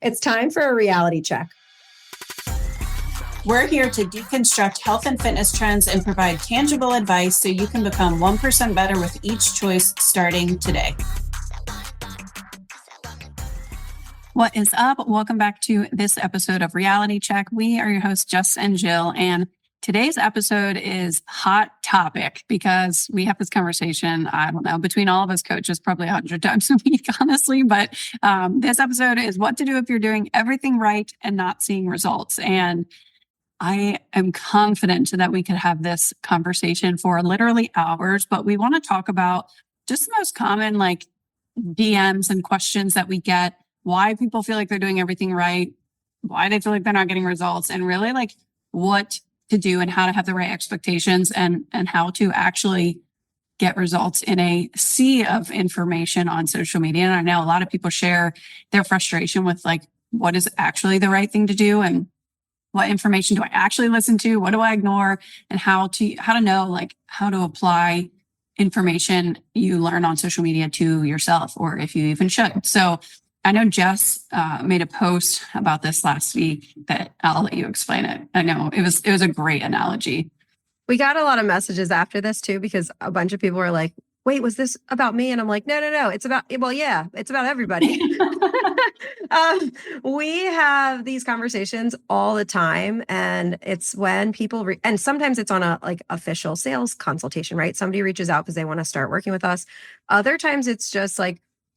It's time for a reality check. We're here to deconstruct health and fitness trends and provide tangible advice so you can become 1% better with each choice starting today. What is up? Welcome back to this episode of Reality Check. We are your hosts, Jess and Jill, and today's episode is hot topic because we have this conversation, I don't know, between all of us coaches probably 100 times a week, honestly. But this episode is what to do if you're doing everything right and not seeing results. And I am confident that we could have this conversation for literally hours, but we want to talk about just the most common DMs and questions that we get, why people feel like they're doing everything right, why they feel like they're not getting results, and really what to do and how to have the right expectations and how to actually get results in a sea of information on social media. And I know a lot of people share their frustration with what is actually the right thing to do and what information do I actually listen to? What do I ignore? And how to know how to apply information you learn on social media to yourself, or if you even should. So I know Jess made a post about this last week that I'll let you explain it. I know it was a great analogy. We got a lot of messages after this too, because a bunch of people were like, wait, was this about me? And I'm like, no. It's about, well, yeah, it's about everybody. We have these conversations all the time, and it's when people, and sometimes it's on a official sales consultation, right? Somebody reaches out because they want to start working with us. Other times it's just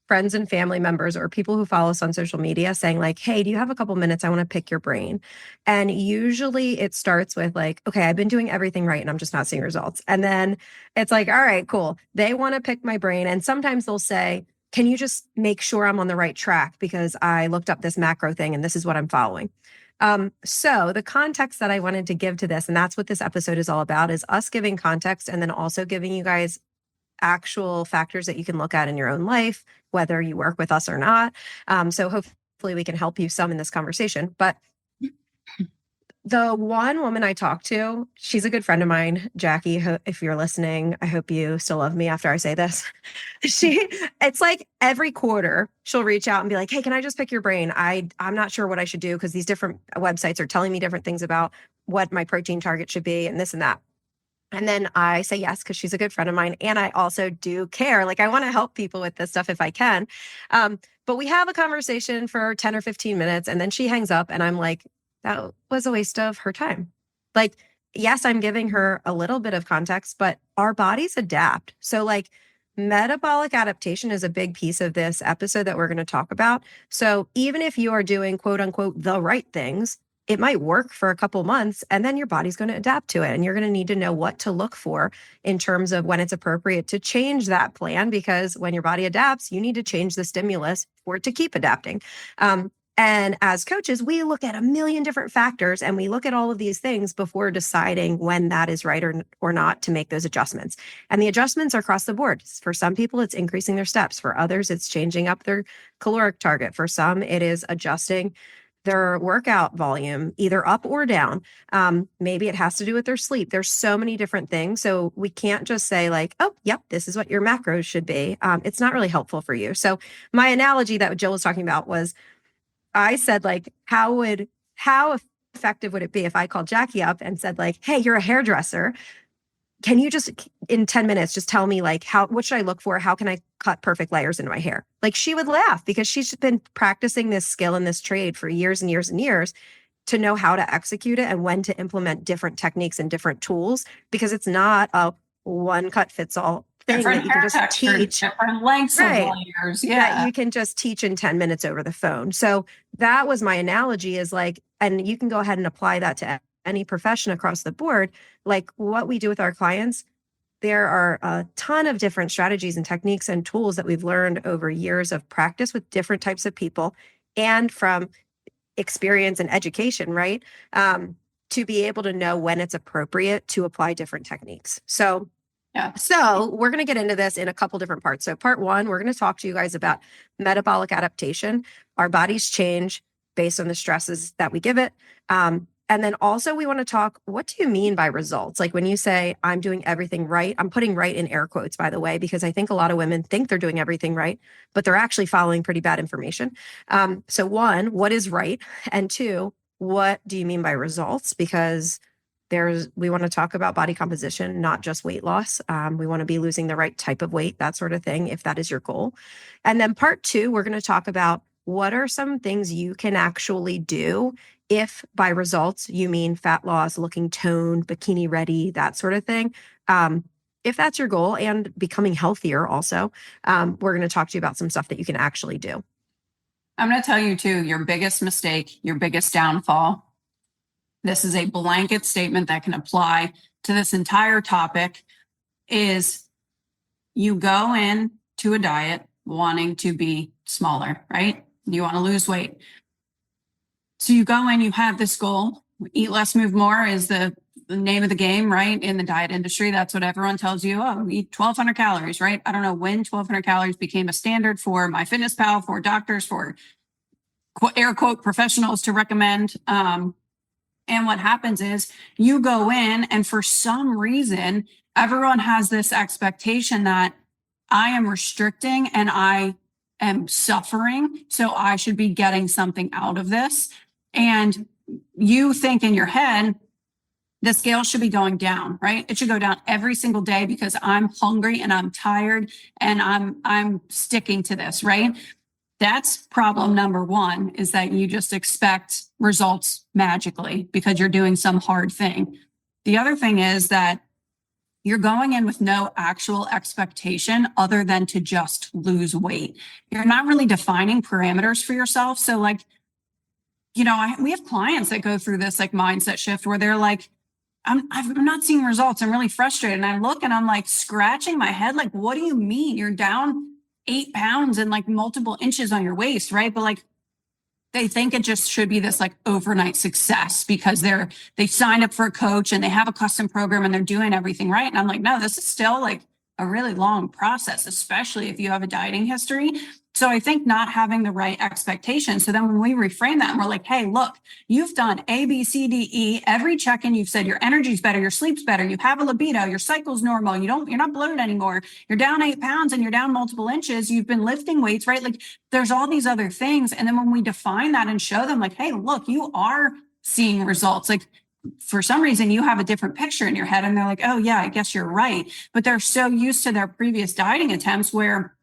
friends and family members or people who follow us on social media saying hey, do you have a couple minutes? I want to pick your brain. And usually it starts with okay, I've been doing everything right and I'm just not seeing results. And then it's all right, cool. They want to pick my brain. And sometimes they'll say, can you just make sure I'm on the right track? Because I looked up this macro thing and this is what I'm following. So the context that I wanted to give to this, and that's what this episode is all about, is us giving context and then also giving you guys actual factors that you can look at in your own life, whether you work with us or not. So hopefully we can help you some in this conversation. But the one woman I talked to, she's a good friend of mine, Jackie. If you're listening, I hope you still love me after I say this. It's every quarter she'll reach out and be like, hey, can I just pick your brain? I'm not sure what I should do because these different websites are telling me different things about what my protein target should be and this and that. And then I say yes, because she's a good friend of mine. And I also do care. I want to help people with this stuff if I can. But we have a conversation for 10 or 15 minutes and then she hangs up and I'm like, that was a waste of her time. Yes, I'm giving her a little bit of context, but our bodies adapt. So metabolic adaptation is a big piece of this episode that we're going to talk about. So even if you are doing quote unquote the right things, it might work for a couple months and then your body's going to adapt to it. And you're going to need to know what to look for in terms of when it's appropriate to change that plan, because when your body adapts, you need to change the stimulus for it to keep adapting. And as coaches, we look at a million different factors and we look at all of these things before deciding when that is right or not to make those adjustments. And the adjustments are across the board. For some people, it's increasing their steps. For others, it's changing up their caloric target. For some, it is adjusting their workout volume, either up or down. Maybe it has to do with their sleep. There's so many different things. So we can't just say oh, yep, this is what your macros should be. It's not really helpful for you. So my analogy that Jill was talking about was, I said how effective would it be if I called Jackie up and said hey, you're a hairdresser. Can you just in 10 minutes just tell me what should I look for? How can I cut perfect layers into my hair? She would laugh because she's been practicing this skill and this trade for years and years and years to know how to execute it and when to implement different techniques and different tools, because it's not a one cut fits all thing that you can just teach. Different lengths of layers. That you can just teach in 10 minutes over the phone. So that was my analogy is and you can go ahead and apply that to any profession across the board. What we do with our clients, there are a ton of different strategies and techniques and tools that we've learned over years of practice with different types of people and from experience and education, right? To be able to know when it's appropriate to apply different techniques. So we're going to get into this in a couple different parts. So part one, we're going to talk to you guys about metabolic adaptation. Our bodies change based on the stresses that we give it. And then also we want to talk, what do you mean by results? Like when you say I'm doing everything right, I'm putting right in air quotes, by the way, because I think a lot of women think they're doing everything right, but they're actually following pretty bad information. So one, what is right? And two, what do you mean by results? Because we want to talk about body composition, not just weight loss. We want to be losing the right type of weight, that sort of thing, if that is your goal. And then part two, we're going to talk about what are some things you can actually do if by results you mean fat loss, looking toned, bikini ready, that sort of thing. If that's your goal and becoming healthier also, we're going to talk to you about some stuff that you can actually do. I'm going to tell you too, your biggest mistake, your biggest downfall. This is a blanket statement that can apply to this entire topic is you go in to a diet wanting to be smaller, right? You want to lose weight. So you go in, you have this goal, eat less, move more is the name of the game, right? In the diet industry, that's what everyone tells you. Oh, eat 1,200 calories, right? I don't know when 1,200 calories became a standard for MyFitnessPal, for doctors, for air quote professionals to recommend. And what happens is you go in and for some reason, everyone has this expectation that I am restricting and I am suffering. So I should be getting something out of this. And you think in your head, the scale should be going down, right? It should go down every single day because I'm hungry and I'm tired and I'm sticking to this, right? That's problem number one, is that you just expect results magically because you're doing some hard thing. The other thing is that you're going in with no actual expectation other than to just lose weight. You're not really defining parameters for yourself. So like, we have clients that go through this like mindset shift where they're like, I'm not seeing results. I'm really frustrated. And I look and I'm like scratching my head. Like, what do you mean? You're down 8 pounds and like multiple inches on your waist, right? But like they think it just should be this like overnight success because they signed up for a coach and they have a custom program and they're doing everything right. And I'm like, no, this is still like a really long process, especially if you have a dieting history. So I think not having the right expectations. So then when we reframe that and we're like, hey, look, you've done A, B, C, D, E, every check-in, you've said your energy's better, your sleep's better, you have a libido, your cycle's normal, you're not bloated anymore, you're down 8 pounds and you're down multiple inches, you've been lifting weights, right? Like there's all these other things. And then when we define that and show them like, hey, look, you are seeing results. Like for some reason you have a different picture in your head and they're like, oh yeah, I guess you're right. But they're so used to their previous dieting attempts where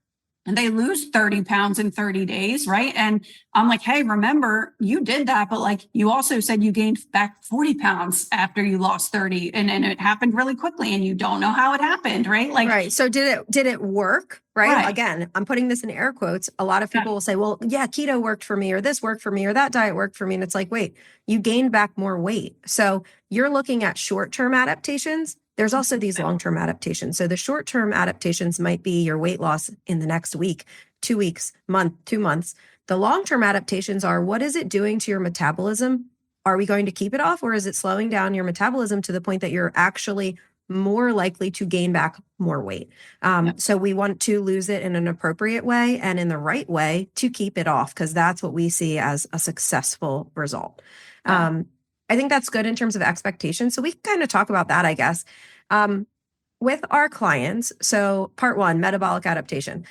and they lose 30 pounds in 30 days, right? And I'm like, hey, remember, you did that, but like you also said you gained back 40 pounds after you lost 30 and it happened really quickly and you don't know how it happened, right? Like, right. So did it work? Right? Right. Again, I'm putting this in air quotes. A lot of people will say, well, yeah, keto worked for me or this worked for me or that diet worked for me. And it's like, wait, you gained back more weight. So you're looking at short-term adaptations. There's also these long-term adaptations. So the short-term adaptations might be your weight loss in the next week, 2 weeks, month, 2 months. The long-term adaptations are, what is it doing to your metabolism? Are we going to keep it off or is it slowing down your metabolism to the point that you're actually more likely to gain back more weight? So we want to lose it in an appropriate way and in the right way to keep it off because that's what we see as a successful result. I think that's good in terms of expectations. So we can kind of talk about that, I guess. With our clients, so part one, metabolic adaptation.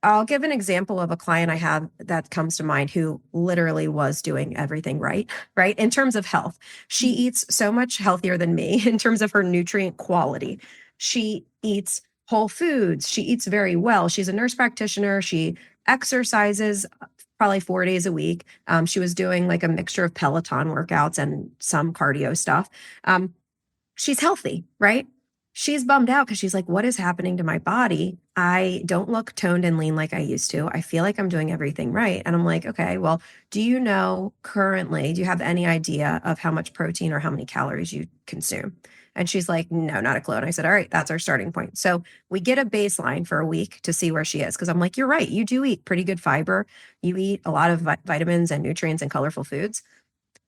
I'll give an example of a client I have that comes to mind who literally was doing everything right, right? In terms of health, she eats so much healthier than me in terms of her nutrient quality. She eats whole foods. She eats very well. She's a nurse practitioner. She exercises probably 4 days a week. She was doing like a mixture of Peloton workouts and some cardio stuff. She's healthy, right? She's bummed out because she's like, what is happening to my body? I don't look toned and lean like I used to. I feel like I'm doing everything right. And I'm like, okay, well, do you have any idea of how much protein or how many calories you consume? And she's like, no, not a clue. And I said, all right, that's our starting point. So we get a baseline for a week to see where she is. Cause I'm like, you're right. You do eat pretty good fiber. You eat a lot of vitamins and nutrients and colorful foods.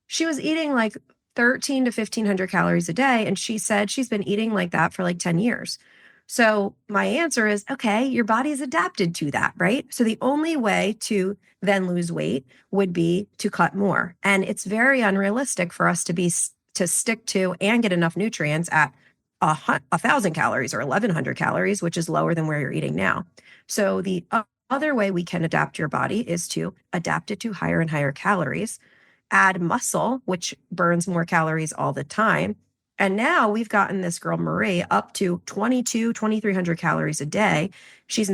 She was eating like 13 to 1,500 calories a day. And she said she's been eating like that for like 10 years. So my answer is, okay, your body's adapted to that, right? So the only way to then lose weight would be to cut more. And it's very unrealistic for us to stick to and get enough nutrients at 1,000 calories or 1,100 calories, which is lower than where you're eating now. So the other way we can adapt your body is to adapt it to higher and higher calories, add muscle, which burns more calories all the time. And now we've gotten this girl, Marie, up to 2,300 calories a day. She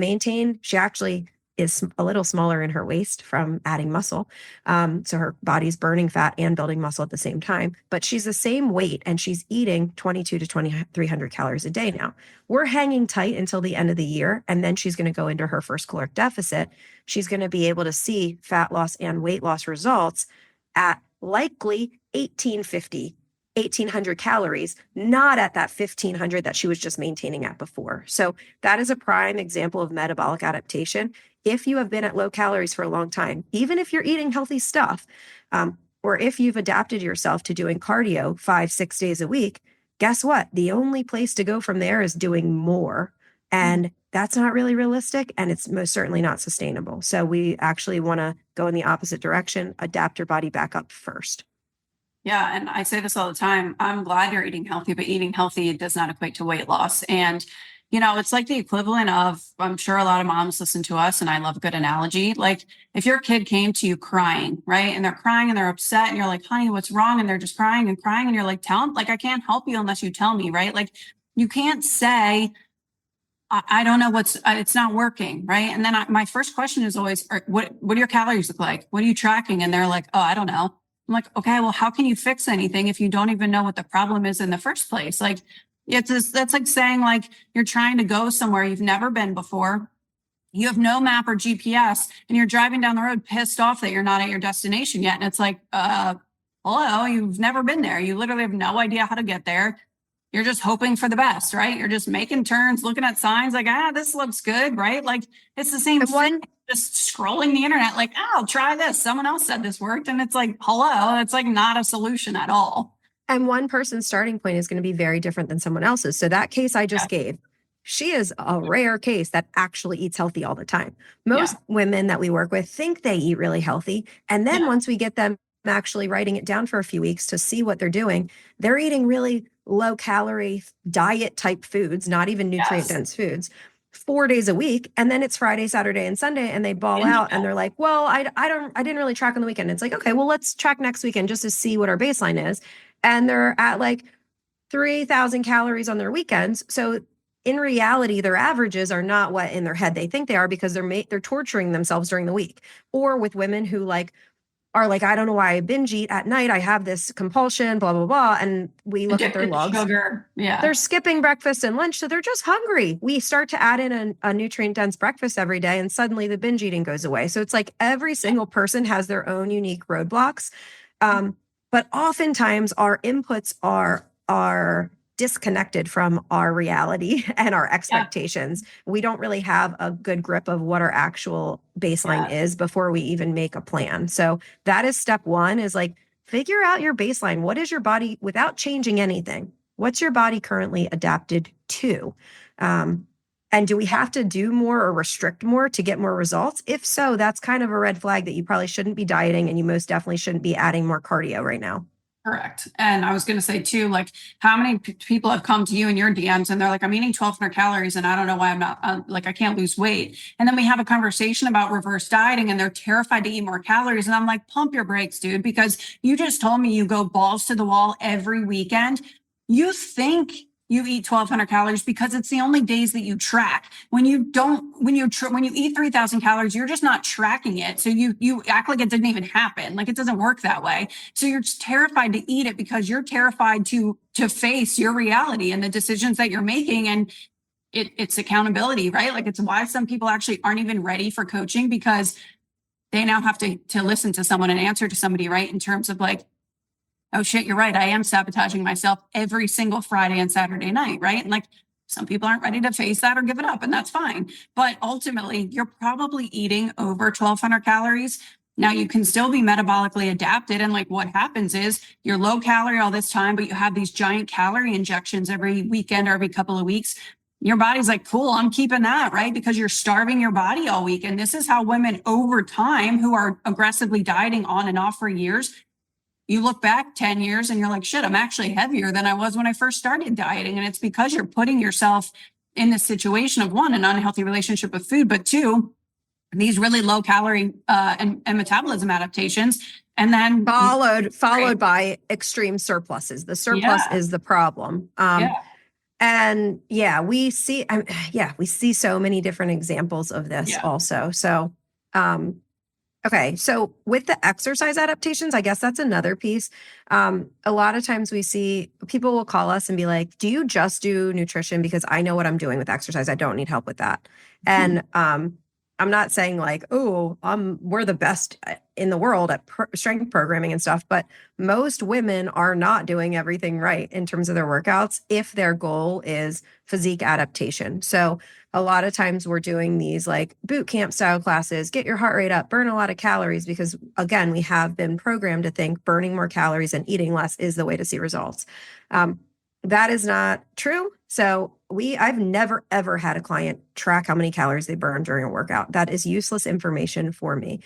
actually is a little smaller in her waist from adding muscle. So her body's burning fat and building muscle at the same time, but she's the same weight and she's eating 22 to 2,300 calories a day now. We're hanging tight until the end of the year, and then she's going to go into her first caloric deficit. She's going to be able to see fat loss and weight loss results at likely 1,800 calories, not at that 1,500 that she was just maintaining at before. So that is a prime example of metabolic adaptation. If you have been at low calories for a long time, even if you're eating healthy stuff, or if you've adapted yourself to doing cardio 5-6 days a week, guess what? The only place to go from there is doing more. And that's not really realistic, and it's most certainly not sustainable. So we actually want to go in the opposite direction, adapt your body back up first. Yeah. And I say this all the time. I'm glad you're eating healthy, but eating healthy does not equate to weight loss. And, it's like the equivalent of, I'm sure a lot of moms listen to us, and I love a good analogy. Like if your kid came to you crying, right? And they're crying and they're upset and you're like, honey, what's wrong? And they're just crying and crying. And you're like, tell them, like, I can't help you unless you tell me, right? Like you can't say, I don't know it's not working. Right. And then my first question is always, what do your calories look like? What are you tracking? And they're like, oh, I don't know. I'm like, okay, well, how can you fix anything if you don't even know what the problem is in the first place? Like that's like saying like you're trying to go somewhere you've never been before. You have no map or GPS and you're driving down the road pissed off that you're not at your destination yet. And it's like, hello, you've never been there. You literally have no idea how to get there. You're just hoping for the best, right? You're just making turns, looking at signs like, this looks good, right? Like it's the same thing. Just scrolling the internet, like, I'll try this. Someone else said this worked. And it's like, hello, it's like not a solution at all. And one person's starting point is going to be very different than someone else's. So that case I just gave, she is a rare case that actually eats healthy all the time. Most women that we work with think they eat really healthy. And then once we get them actually writing it down for a few weeks to see what they're doing, they're eating really low calorie diet type foods, not even nutrient dense foods, 4 days a week. And then it's Friday, Saturday, and Sunday, and they ball out and they're like, well, I didn't really track on the weekend. It's like, okay, well, let's track next weekend just to see what our baseline is. And they're at like 3,000 calories on their weekends. So in reality, their averages are not what in their head they think they are, because they're torturing themselves during the week. Or with women who are like, I don't know why I binge eat at night. I have this compulsion, blah, blah, blah. And we look at their logs. Sugar. Yeah. They're skipping breakfast and lunch. So they're just hungry. We start to add in a nutrient dense breakfast every day, and suddenly the binge eating goes away. So it's like every single person has their own unique roadblocks. But oftentimes our inputs are disconnected from our reality and our expectations. We don't really have a good grip of what our actual baseline is before we even make a plan. So that is step one, is like, figure out your baseline. What is your body, without changing anything? What's your body currently adapted to? And do we have to do more or restrict more to get more results? If so, that's kind of a red flag that you probably shouldn't be dieting, and you most definitely shouldn't be adding more cardio right now. Correct. And I was going to say too, like how many people have come to you in your DMs and they're like, I'm eating 1,200 calories and I don't know why I'm not I can't lose weight. And then we have a conversation about reverse dieting and they're terrified to eat more calories. And I'm like, pump your brakes, dude, because you just told me you go balls to the wall every weekend. You think you eat 1,200 calories because it's the only days that you track. When you eat 3,000 calories, you're just not tracking it. So you act like it didn't even happen. Like it doesn't work that way. So you're just terrified to eat it because you're terrified to face your reality and the decisions that you're making. And it's accountability, right? Like it's why some people actually aren't even ready for coaching, because they now have to listen to someone and answer to somebody, right? In terms of like, oh shit, you're right. I am sabotaging myself every single Friday and Saturday night, right? And like some people aren't ready to face that or give it up, and that's fine. But ultimately, you're probably eating over 1,200 calories. Now you can still be metabolically adapted. And like what happens is you're low calorie all this time, but you have these giant calorie injections every weekend or every couple of weeks. your body's like, cool, I'm keeping that, right? Because you're starving your body all week. And this is how women over time who are aggressively dieting on and off for years, you look back 10 years and you're like, shit, I'm actually heavier than I was when I first started dieting. And it's because you're putting yourself in this situation of, one, an unhealthy relationship with food, but two, these really low calorie and metabolism adaptations. And then followed by extreme surpluses. The surplus is the problem. Yeah. And we see so many different examples of this also. So, okay. So with the exercise adaptations, I guess that's another piece. A lot of times we see people will call us and be like, do you just do nutrition? Because I know what I'm doing with exercise. I don't need help with that. And, I'm not saying like, oh, we're the best in the world at strength programming and stuff, but most women are not doing everything right in terms of their workouts if their goal is physique adaptation. So a lot of times we're doing these like boot camp style classes, get your heart rate up, burn a lot of calories, because again, we have been programmed to think burning more calories and eating less is the way to see results. That is not true. So I've never, ever had a client track how many calories they burn during a workout. That is useless information for me.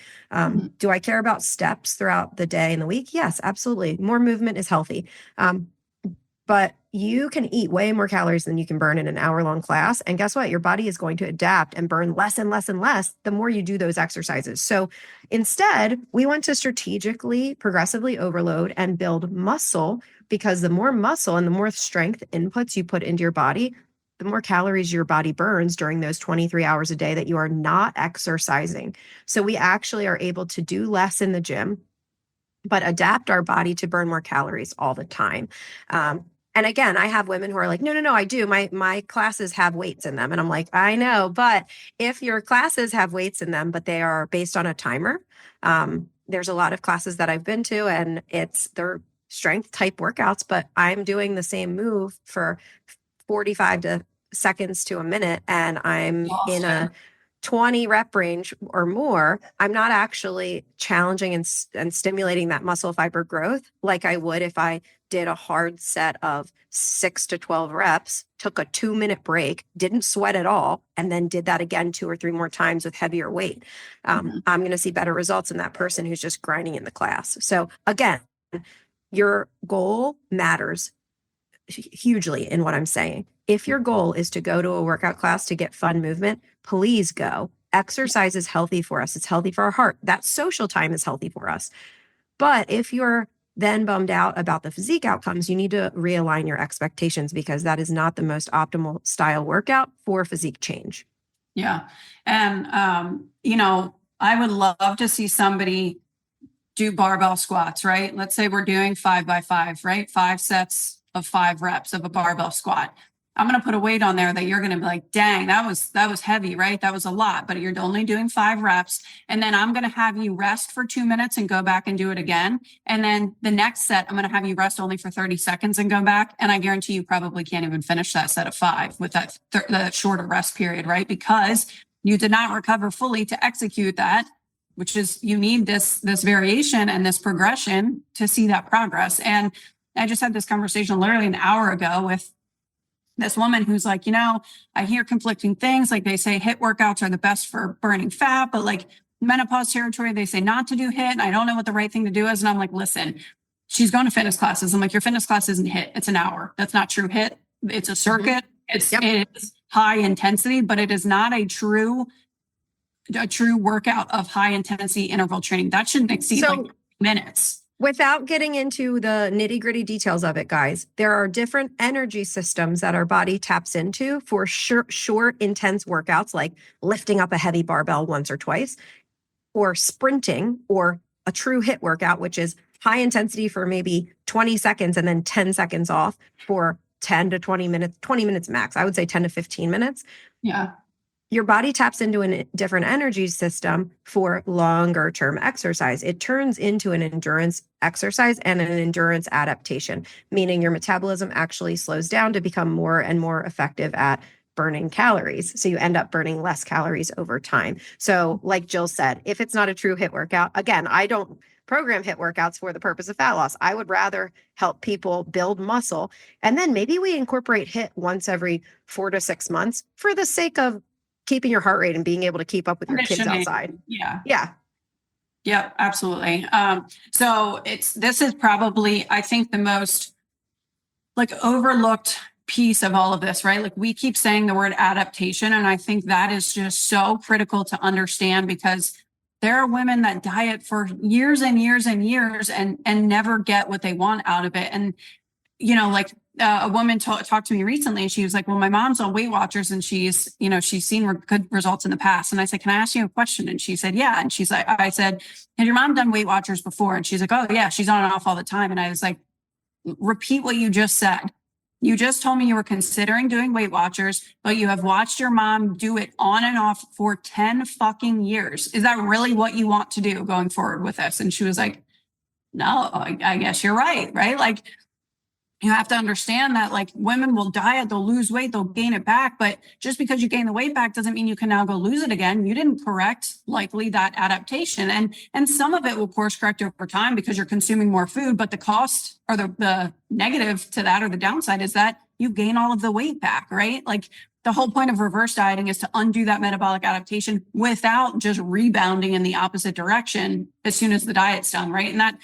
Do I care about steps throughout the day and the week? Yes, absolutely. More movement is healthy. But you can eat way more calories than you can burn in an hour-long class. And guess what? Your body is going to adapt and burn less and less and less the more you do those exercises. So instead, we want to strategically, progressively overload and build muscle, because the more muscle and the more strength inputs you put into your body, the more calories your body burns during those 23 hours a day that you are not exercising. So we actually are able to do less in the gym, but adapt our body to burn more calories all the time. And again, I have women who are like, no, I do. My classes have weights in them. And I'm like, I know, but if your classes have weights in them, but they are based on a timer, there's a lot of classes that I've been to and they're strength type workouts, but I'm doing the same move for 45 seconds to a minute. And I'm in a 20 rep range or more. I'm not actually challenging and stimulating that muscle fiber growth like I would if I did a hard set of 6 to 12 reps, took a 2-minute break, didn't sweat at all, and then did that again 2 or 3 more times with heavier weight. I'm going to see better results in that person who's just grinding in the class. So again, your goal matters hugely in what I'm saying. If your goal is to go to a workout class to get fun movement, please go. Exercise is healthy for us. It's healthy for our heart. That social time is healthy for us. But if you're then bummed out about the physique outcomes, you need to realign your expectations, because that is not the most optimal style workout for physique change. Yeah. And, I would love to see somebody do barbell squats, right? Let's say we're doing 5x5, right? 5 sets of 5 reps of a barbell squat. I'm going to put a weight on there that you're going to be like, dang, that was heavy, right? That was a lot, but you're only doing 5 reps. And then I'm going to have you rest for 2 minutes and go back and do it again. And then the next set, I'm going to have you rest only for 30 seconds and go back. And I guarantee you probably can't even finish that set of 5 with that shorter rest period, right? Because you did not recover fully to execute that, which is, you need this variation and this progression to see that progress. And I just had this conversation literally an hour ago with this woman who's like, I hear conflicting things. Like, they say HIIT workouts are the best for burning fat, but like menopause territory, they say not to do HIIT. And I don't know what the right thing to do is. And I'm like, listen, she's going to fitness classes. I'm like, your fitness class isn't HIIT. It's an hour. That's not true HIIT. It's a circuit. It's high intensity, but it is not a true workout of high intensity interval training. That shouldn't exceed like minutes. Without getting into the nitty-gritty details of it, guys, there are different energy systems that our body taps into for short, intense workouts, like lifting up a heavy barbell once or twice, or sprinting, or a true HIIT workout, which is high intensity for maybe 20 seconds and then 10 seconds off for 10 to 20 minutes, 20 minutes max. I would say 10 to 15 minutes. Yeah. Your body taps into a different energy system for longer term exercise. It turns into an endurance exercise and an endurance adaptation, meaning your metabolism actually slows down to become more and more effective at burning calories. So you end up burning less calories over time. So like Jill said, if it's not a true HIIT workout, again, I don't program HIIT workouts for the purpose of fat loss. I would rather help people build muscle. And then maybe we incorporate HIIT once every 4 to 6 months for the sake of keeping your heart rate and being able to keep up with your kids outside. Yeah. Yeah. Yep, absolutely. So this is probably, I think, the most like overlooked piece of all of this, right? Like we keep saying the word adaptation, and I think that is just so critical to understand, because there are women that diet for years and years and years and never get what they want out of it. And like a woman talked to me recently, and she was like, well, my mom's on Weight Watchers and she's seen good results in the past. And I said, can I ask you a question? And she said, yeah. And she's like, I said, has your mom done Weight Watchers before? And she's like, oh yeah, she's on and off all the time. And I was like, repeat what you just said. You just told me you were considering doing Weight Watchers, but you have watched your mom do it on and off for 10 fucking years. Is that really what you want to do going forward with this? And she was like, no, I guess you're right. Right. Like, you have to understand that like women will diet, they'll lose weight, they'll gain it back. But just because you gain the weight back doesn't mean you can now go lose it again. You didn't correct likely that adaptation. And some of it will course correct over time because you're consuming more food. But the cost or the negative to that, or the downside, is that you gain all of the weight back, right? Like the whole point of reverse dieting is to undo that metabolic adaptation without just rebounding in the opposite direction as soon as the diet's done, right? And that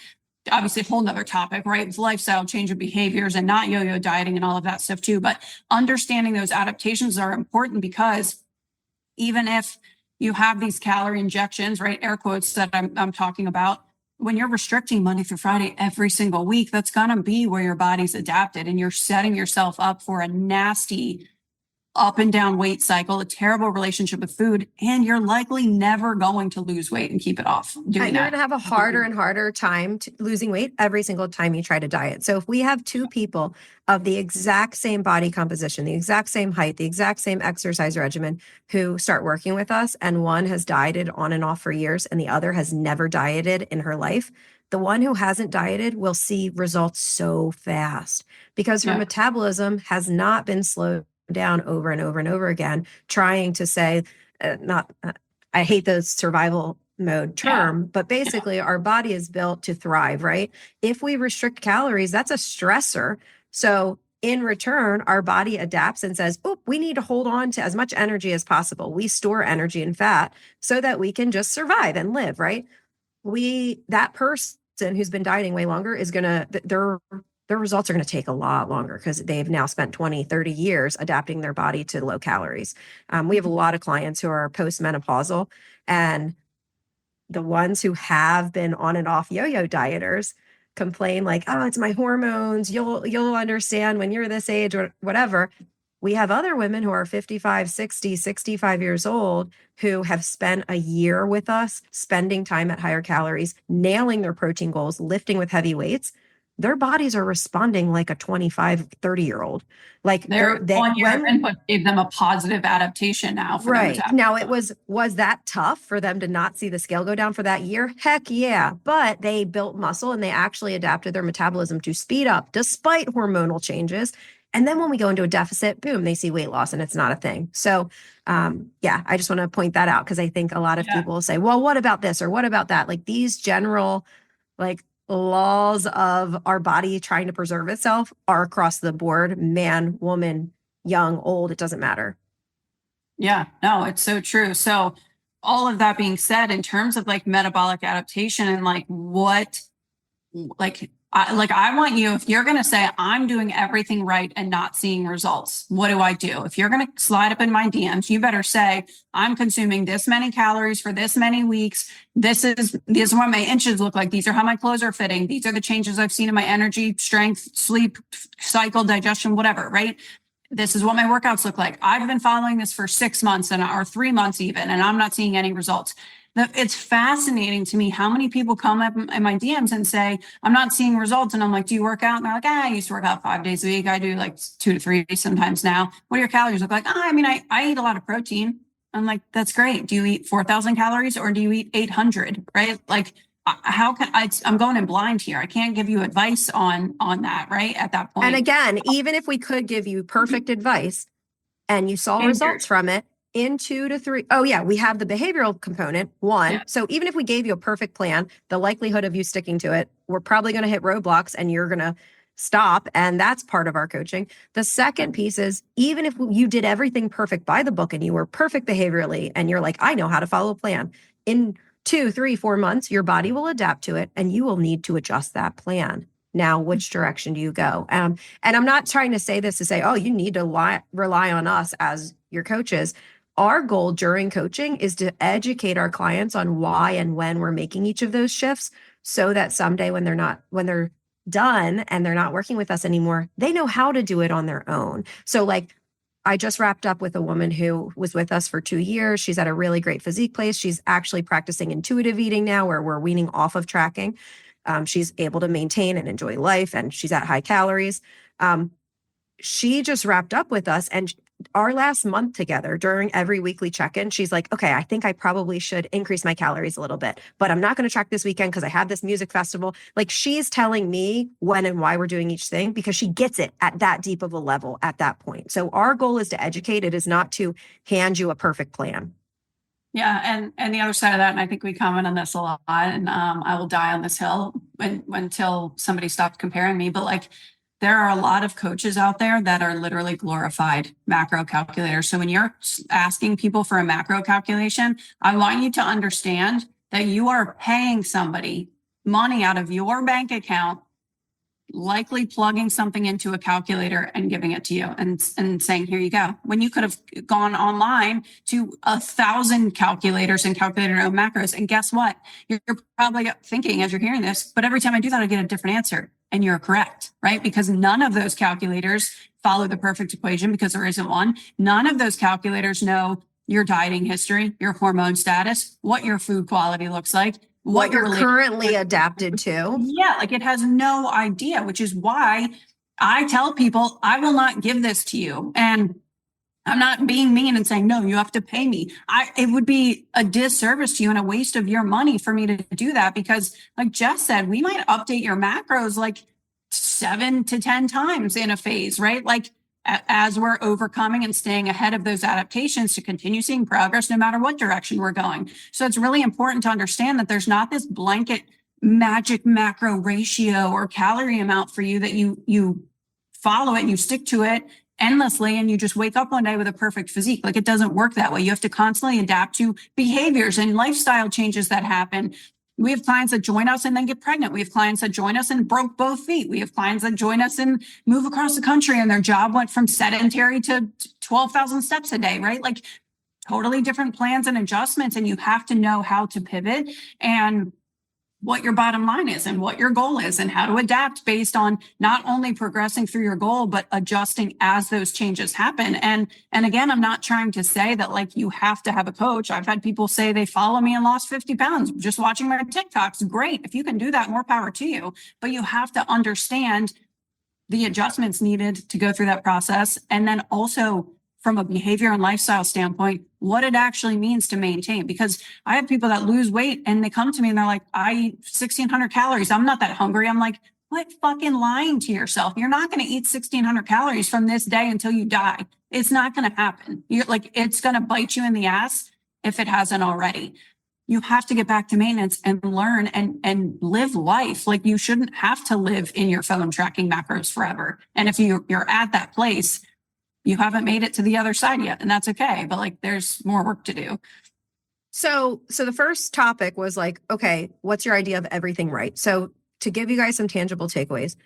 obviously a whole nother topic, right? It's lifestyle change of behaviors and not yo-yo dieting and all of that stuff too. But understanding those adaptations are important, because even if you have these calorie injections, right? Air quotes that I'm talking about, when you're restricting Monday through Friday every single week, that's going to be where your body's adapted, and you're setting yourself up for a nasty up and down weight cycle, a terrible relationship with food, and you're likely never going to lose weight and keep it off doing You're that. going to have a harder and harder time losing weight every single time you try to diet. So if we have two people of the exact same body composition, the exact same height, the exact same exercise regimen, who start working with us, and one has dieted on and off for years and the other has never dieted in her life, the one who hasn't dieted will see results so fast because her metabolism has not been slowed down over and over and over again, trying to say, I hate the survival mode term, but basically our body is built to thrive, right? If we restrict calories, that's a stressor. So in return, our body adapts and says, oh, we need to hold on to as much energy as possible. We store energy and fat so that we can just survive and live, right? That person who's been dieting way longer is their results are going to take a lot longer because they've now spent 20, 30 years adapting their body to low calories. We have a lot of clients who are postmenopausal, and the ones who have been on and off yo-yo dieters complain like, oh, it's my hormones. You'll understand when you're this age or whatever. We have other women who are 55, 60, 65 years old who have spent a year with us, spending time at higher calories, nailing their protein goals, lifting with heavy weights. Their bodies are responding like a 25, 30-year-old. Like their input gave them a positive adaptation now. Right. Now was that tough for them to not see the scale go down for that year? Heck yeah. But they built muscle and they actually adapted their metabolism to speed up despite hormonal changes. And then when we go into a deficit, boom, they see weight loss and it's not a thing. So I just want to point that out because I think a lot of people will say, well, what about this or what about that? Like these general like laws of our body trying to preserve itself are across the board, man, woman, young, old, it doesn't matter. Yeah, no, it's so true. So all of that being said, in terms of like metabolic adaptation and like what, I want you, if you're going to say I'm doing everything right and not seeing results, what do I do? If you're going to slide up in my DMs, you better say I'm consuming this many calories for this many weeks. This is what my inches look like. These are how my clothes are fitting. These are the changes I've seen in my energy, strength, sleep cycle, digestion, whatever, right? This is what my workouts look like. I've been following this for 6 months or 3 months even, and I'm not seeing any results. It's fascinating to me how many people come up in my DMs and say, I'm not seeing results. And I'm like, do you work out? And they're like, I used to work out 5 days a week. I do like 2 to 3 sometimes now. What do your calories look like? I eat a lot of protein. I'm like, that's great. Do you eat 4,000 calories or do you eat 800? Right? Like, how can I'm going in blind here. I can't give you advice on that, right? At that point. And again, even if we could give you perfect advice, and you saw results from it in 2 to 3. Oh, yeah, we have the behavioral component, one. Yeah. So even if we gave you a perfect plan, the likelihood of you sticking to it, we're probably going to hit roadblocks and you're going to stop. And that's part of our coaching. The second piece is even if you did everything perfect by the book and you were perfect behaviorally and you're like, I know how to follow a plan, in 2, 3, 4 months, your body will adapt to it and you will need to adjust that plan. Now, which direction do you go? And I'm not trying to say this to say, oh, you need to rely on us as your coaches. Our goal during coaching is to educate our clients on why and when we're making each of those shifts so that someday when they're done and they're not working with us anymore, they know how to do it on their own. So like I just wrapped up with a woman who was with us for 2 years. She's at a really great physique place. She's actually practicing intuitive eating now where we're weaning off of tracking. She's able to maintain and enjoy life and she's at high calories. She just wrapped up with us and our last month together during every weekly check-in, she's like, okay, I think I probably should increase my calories a little bit, but I'm not going to track this weekend because I have this music festival. Like she's telling me when and why we're doing each thing because she gets it at that deep of a level at that point. So our goal is to educate. It is not to hand you a perfect plan. Yeah, and the other side of that, and I think we comment on this a lot, and I will die on this hill until somebody stops comparing me. But like, there are a lot of coaches out there that are literally glorified macro calculators. So when you're asking people for a macro calculation, I want you to understand that you are paying somebody money out of your bank account, likely plugging something into a calculator and giving it to you and saying, here you go. When you could have gone online to 1,000 calculators and calculated your own macros. And guess what? You're probably thinking as you're hearing this, but every time I do that, I get a different answer. And you're correct, right? Because none of those calculators follow the perfect equation because there isn't one. None of those calculators know your dieting history, your hormone status, what your food quality looks like, what you're currently adapted to. Yeah, like it has no idea, which is why I tell people I will not give this to you. And I'm not being mean and saying, no, you have to pay me. It would be a disservice to you and a waste of your money for me to do that because like Jess said, we might update your macros like 7 to 10 times in a phase, right? Like as we're overcoming and staying ahead of those adaptations to continue seeing progress no matter what direction we're going. So it's really important to understand that there's not this blanket magic macro ratio or calorie amount for you that you follow it and you stick to it endlessly and you just wake up one day with a perfect physique. Like it doesn't work that way. You have to constantly adapt to behaviors and lifestyle changes that happen. We have clients that join us and then get pregnant. We have clients that join us and broke both feet. We have clients that join us and move across the country and their job went from sedentary to 12,000 steps a day, right? Like totally different plans and adjustments. And you have to know how to pivot and what your bottom line is and what your goal is and how to adapt based on not only progressing through your goal, but adjusting as those changes happen. And again, I'm not trying to say that like you have to have a coach. I've had people say they follow me and lost 50 pounds just watching my TikToks. Great. If you can do that, more power to you. But you have to understand the adjustments needed to go through that process. And then also from a behavior and lifestyle standpoint, what it actually means to maintain. Because I have people that lose weight and they come to me and they're like, I eat 1,600 calories. I'm not that hungry. I'm like, quit fucking lying to yourself. You're not going to eat 1,600 calories from this day until you die. It's not going to happen. You're like, it's going to bite you in the ass if it hasn't already. You have to get back to maintenance and learn and live life. Like you shouldn't have to live in your phone tracking macros forever. And if you're at that place, you haven't made it to the other side yet, and that's okay. But like, there's more work to do. So the first topic was like, okay, what's your idea of everything right? So to give you guys some tangible takeaways,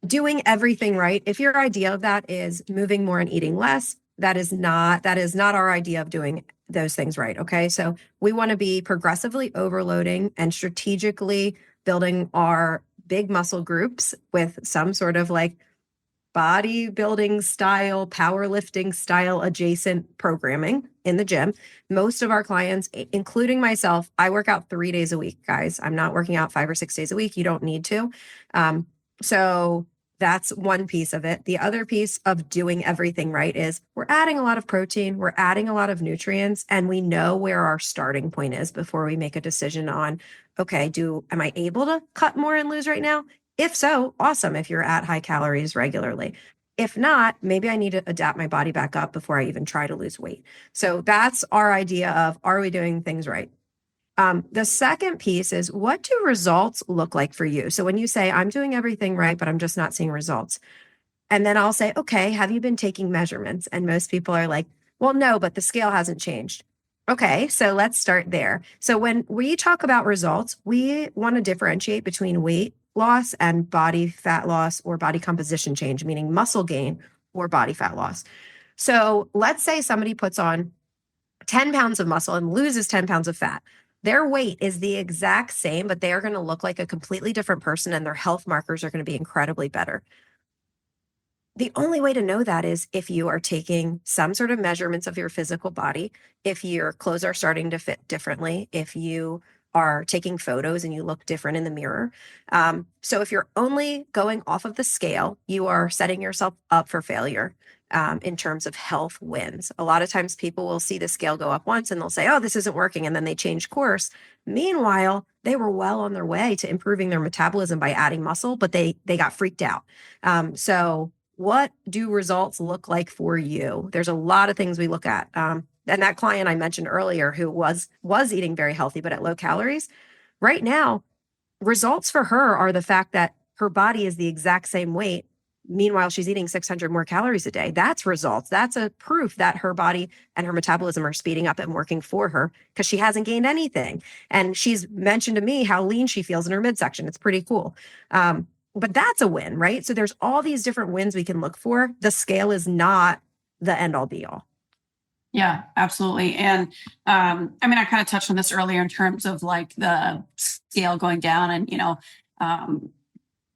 doing everything right. If your idea of that is moving more and eating less, that is not our idea of doing those things right. Okay. So we want to be progressively overloading and strategically building our big muscle groups with some sort of like bodybuilding style, powerlifting style adjacent programming in the gym. Most of our clients, including myself, I work out 3 days a week, guys. I'm not working out 5 or 6 days a week. You don't need to. So that's one piece of it. The other piece of doing everything right is we're adding a lot of protein, we're adding a lot of nutrients, and we know where our starting point is before we make a decision on, okay, am I able to cut more and lose right now? If so, awesome. If you're at high calories regularly. If not, maybe I need to adapt my body back up before I even try to lose weight. So that's our idea of, are we doing things right? The second piece is, what do results look like for you? So when you say, I'm doing everything right, but I'm just not seeing results. And then I'll say, okay, have you been taking measurements? And most people are like, well, no, but the scale hasn't changed. Okay, so let's start there. So when we talk about results, we want to differentiate between weight loss and body fat loss or body composition change, meaning muscle gain or body fat loss. So let's say somebody puts on 10 pounds of muscle and loses 10 pounds of fat. Their weight is the exact same, but they are going to look like a completely different person and their health markers are going to be incredibly better. The only way to know that is if you are taking some sort of measurements of your physical body, if your clothes are starting to fit differently, if you are taking photos and you look different in the mirror. So if you're only going off of the scale, you are setting yourself up for failure in terms of health wins. A lot of times people will see the scale go up once and they'll say, oh, this isn't working. And then they change course. Meanwhile, they were well on their way to improving their metabolism by adding muscle, but they got freaked out. So what do results look like for you? There's a lot of things we look at. And that client I mentioned earlier who was eating very healthy, but at low calories, right now, results for her are the fact that her body is the exact same weight. Meanwhile, she's eating 600 more calories a day. That's results. That's a proof that her body and her metabolism are speeding up and working for her because she hasn't gained anything. And she's mentioned to me how lean she feels in her midsection. It's pretty cool. But that's a win, right? So there's all these different wins we can look for. The scale is not the end all be all. Yeah, absolutely. And I mean, I kind of touched on this earlier in terms of like the scale going down and,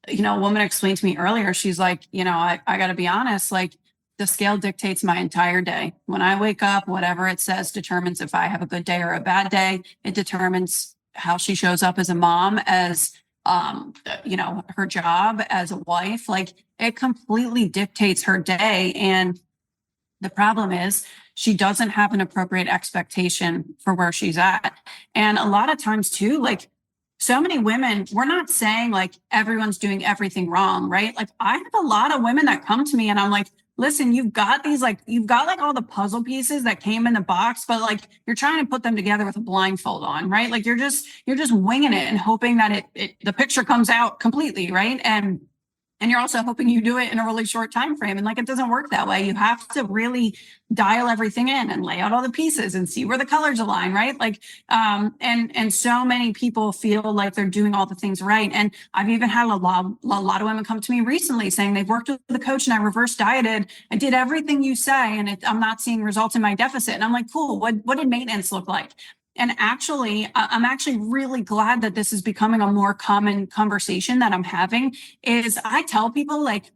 a woman explained to me earlier, she's like, I got to be honest, like the scale dictates my entire day. When I wake up, whatever it says determines if I have a good day or a bad day. It determines how she shows up as a mom, as her job as a wife. Like it completely dictates her day. And the problem is she doesn't have an appropriate expectation for where she's at. And a lot of times too, like so many women, we're not saying like everyone's doing everything wrong, right? Like I have a lot of women that come to me and I'm like, listen, you've got all the puzzle pieces that came in the box, but like you're trying to put them together with a blindfold on, right? Like you're just winging it and hoping that the picture comes out completely, right? And you're also hoping you do it in a really short time frame. And like it doesn't work that way. You have to really dial everything in and lay out all the pieces and see where the colors align, right? Like and so many people feel like they're doing all the things right. And I've even had a lot of women come to me recently saying they've worked with the coach and I reverse dieted. I did everything you say and I'm not seeing results in my deficit. And I'm like, cool, what did maintenance look like? And actually, I'm actually really glad that this is becoming a more common conversation that I'm having. Is I tell people like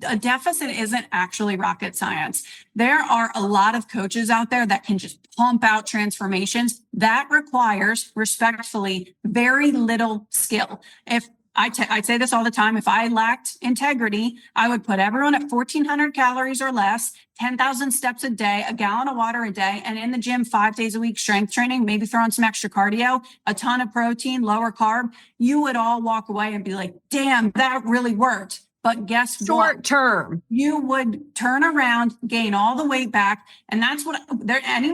a deficit isn't actually rocket science. There are a lot of coaches out there that can just pump out transformations. That requires, respectfully, very little skill. If I'd say this all the time. If I lacked integrity, I would put everyone at 1,400 calories or less, 10,000 steps a day, a gallon of water a day, and in the gym 5 days a week, strength training, maybe throw on some extra cardio, a ton of protein, lower carb. You would all walk away and be like, damn, that really worked. But guess what? Short term. You would turn around, gain all the weight back. And that's what any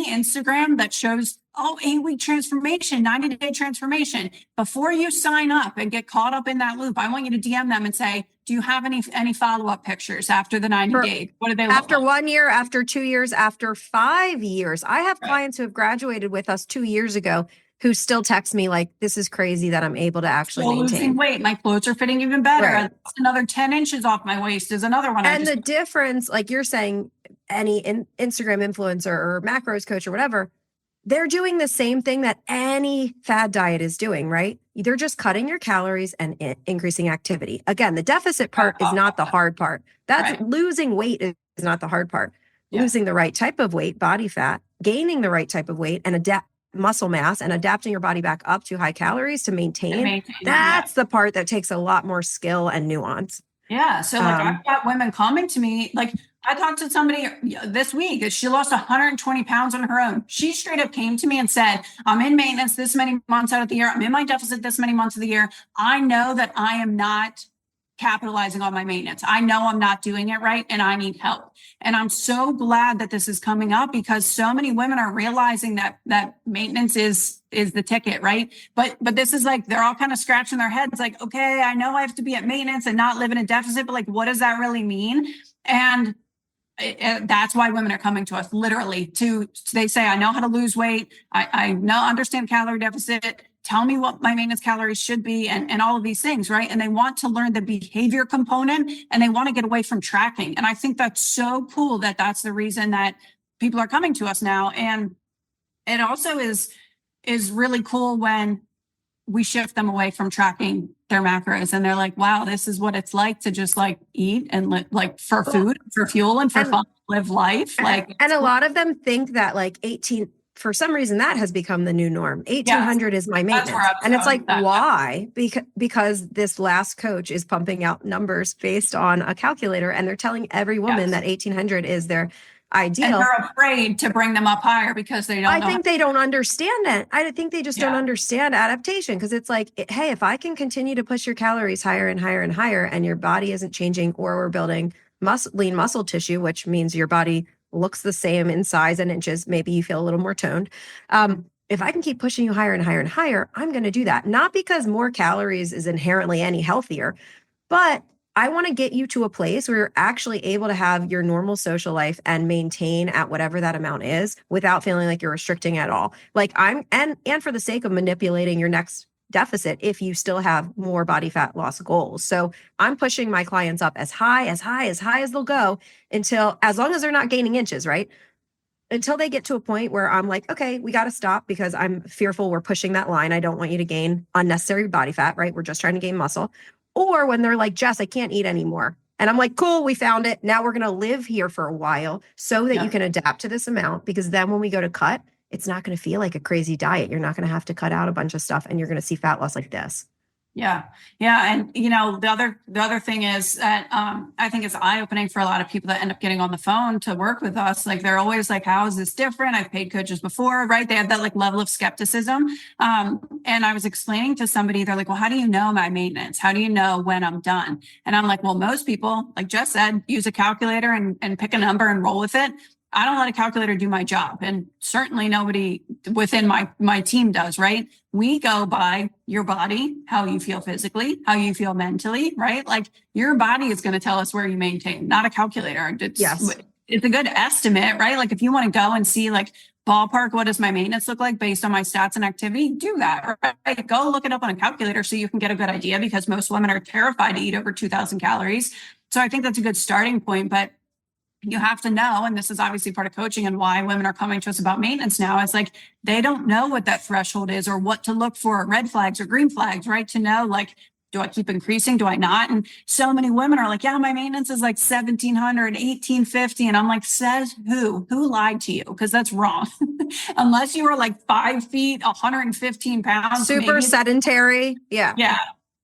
Instagram that shows, 8-week transformation, 90-day transformation. Before you sign up and get caught up in that loop, I want you to DM them and say, do you have any follow-up pictures after the 90 days? What do they look after like? 1 year, after 2 years, after 5 years? I have clients who have graduated with us 2 years ago who still text me like, this is crazy that I'm able to actually maintain. Losing weight. My clothes are fitting even better. Right. Another 10 inches off my waist is another one. And the difference, like you're saying, any Instagram influencer or macros coach or whatever, they're doing the same thing that any fad diet is doing, right? They're just cutting your calories and increasing activity. Again, the deficit part is not the hard part. That's right. Losing weight is not the hard part. Yeah. Losing the right type of weight, body fat, gaining the right type of weight and muscle mass and adapting your body back up to high calories to maintain. That's the part that takes a lot more skill and nuance. Yeah. So like I've got women coming to me, like I talked to somebody this week that she lost 120 pounds on her own. She straight up came to me and said, I'm in maintenance this many months out of the year. I'm in my deficit this many months of the year. I know that I am not capitalizing on my maintenance. I know I'm not doing it right and I need help. And I'm so glad that this is coming up because so many women are realizing that maintenance is the ticket, right? But this is like, they're all kind of scratching their heads like, okay, I know I have to be at maintenance and not live in a deficit, but like, what does that really mean? And that's why women are coming to us literally they say, I know how to lose weight. I understand calorie deficit. Tell me what my maintenance calories should be and all of these things, right? And they want to learn the behavior component and they want to get away from tracking. And I think that's so cool that that's the reason that people are coming to us now. And it also is really cool when we shift them away from tracking their macros and they're like, wow, this is what it's like to just like eat and like for food, for fuel and for fun, live life. Like, and a lot of them think that like 18, for some reason that has become the new norm. 1800 is my maintenance. And it's like, why? Because this last coach is pumping out numbers based on a calculator and they're telling every woman that 1800 is their ideal. And they're afraid to bring them up higher because they don't I think they don't understand it. I think they just don't understand adaptation because it's like, hey, if I can continue to push your calories higher and higher and higher and your body isn't changing or we're building lean muscle tissue, which means your body looks the same in size and inches, maybe you feel a little more toned. If I can keep pushing you higher and higher and higher, I'm going to do that. Not because more calories is inherently any healthier, but I want to get you to a place where you're actually able to have your normal social life and maintain at whatever that amount is without feeling like you're restricting at all. Like and for the sake of manipulating your next deficit, if you still have more body fat loss goals. So I'm pushing my clients up as high as they'll go until, as long as they're not gaining inches, right? Until they get to a point where I'm like, okay, we got to stop because I'm fearful we're pushing that line. I don't want you to gain unnecessary body fat, right? We're just trying to gain muscle. Or when they're like, Jess, I can't eat anymore. And I'm like, cool, we found it. Now we're going to live here for a while so that you can adapt to this amount. Because then when we go to cut, it's not going to feel like a crazy diet. You're not going to have to cut out a bunch of stuff and you're going to see fat loss like this. Yeah. Yeah. And you know, the other thing is that I think it's eye-opening for a lot of people that end up getting on the phone to work with us. Like they're always like, how is this different? I've paid coaches before, right? They have that like level of skepticism. And I was explaining to somebody, they're like, well, how do you know my maintenance? How do you know when I'm done? And I'm like, well, most people, like Jess said, use a calculator and pick a number and roll with it. I don't let a calculator do my job. And certainly nobody within my team does, right? We go by your body, how you feel physically, how you feel mentally, right? Like your body is going to tell us where you maintain, not a calculator. It's a good estimate, right? Like if you want to go and see like ballpark, what does my maintenance look like based on my stats and activity? Do that, right? Go look it up on a calculator so you can get a good idea because most women are terrified to eat over 2,000 calories. So I think that's a good starting point, but you have to know, and this is obviously part of coaching and why women are coming to us about maintenance now. It's like they don't know what that threshold is or what to look for, red flags or green flags, right? To know, like, do I keep increasing? Do I not? And so many women are like, yeah, my maintenance is like 1,700, 1,850. And I'm like, says who? Who lied to you? Because that's wrong. Unless you were like 5 feet, 115 pounds. Super sedentary. Yeah. Yeah.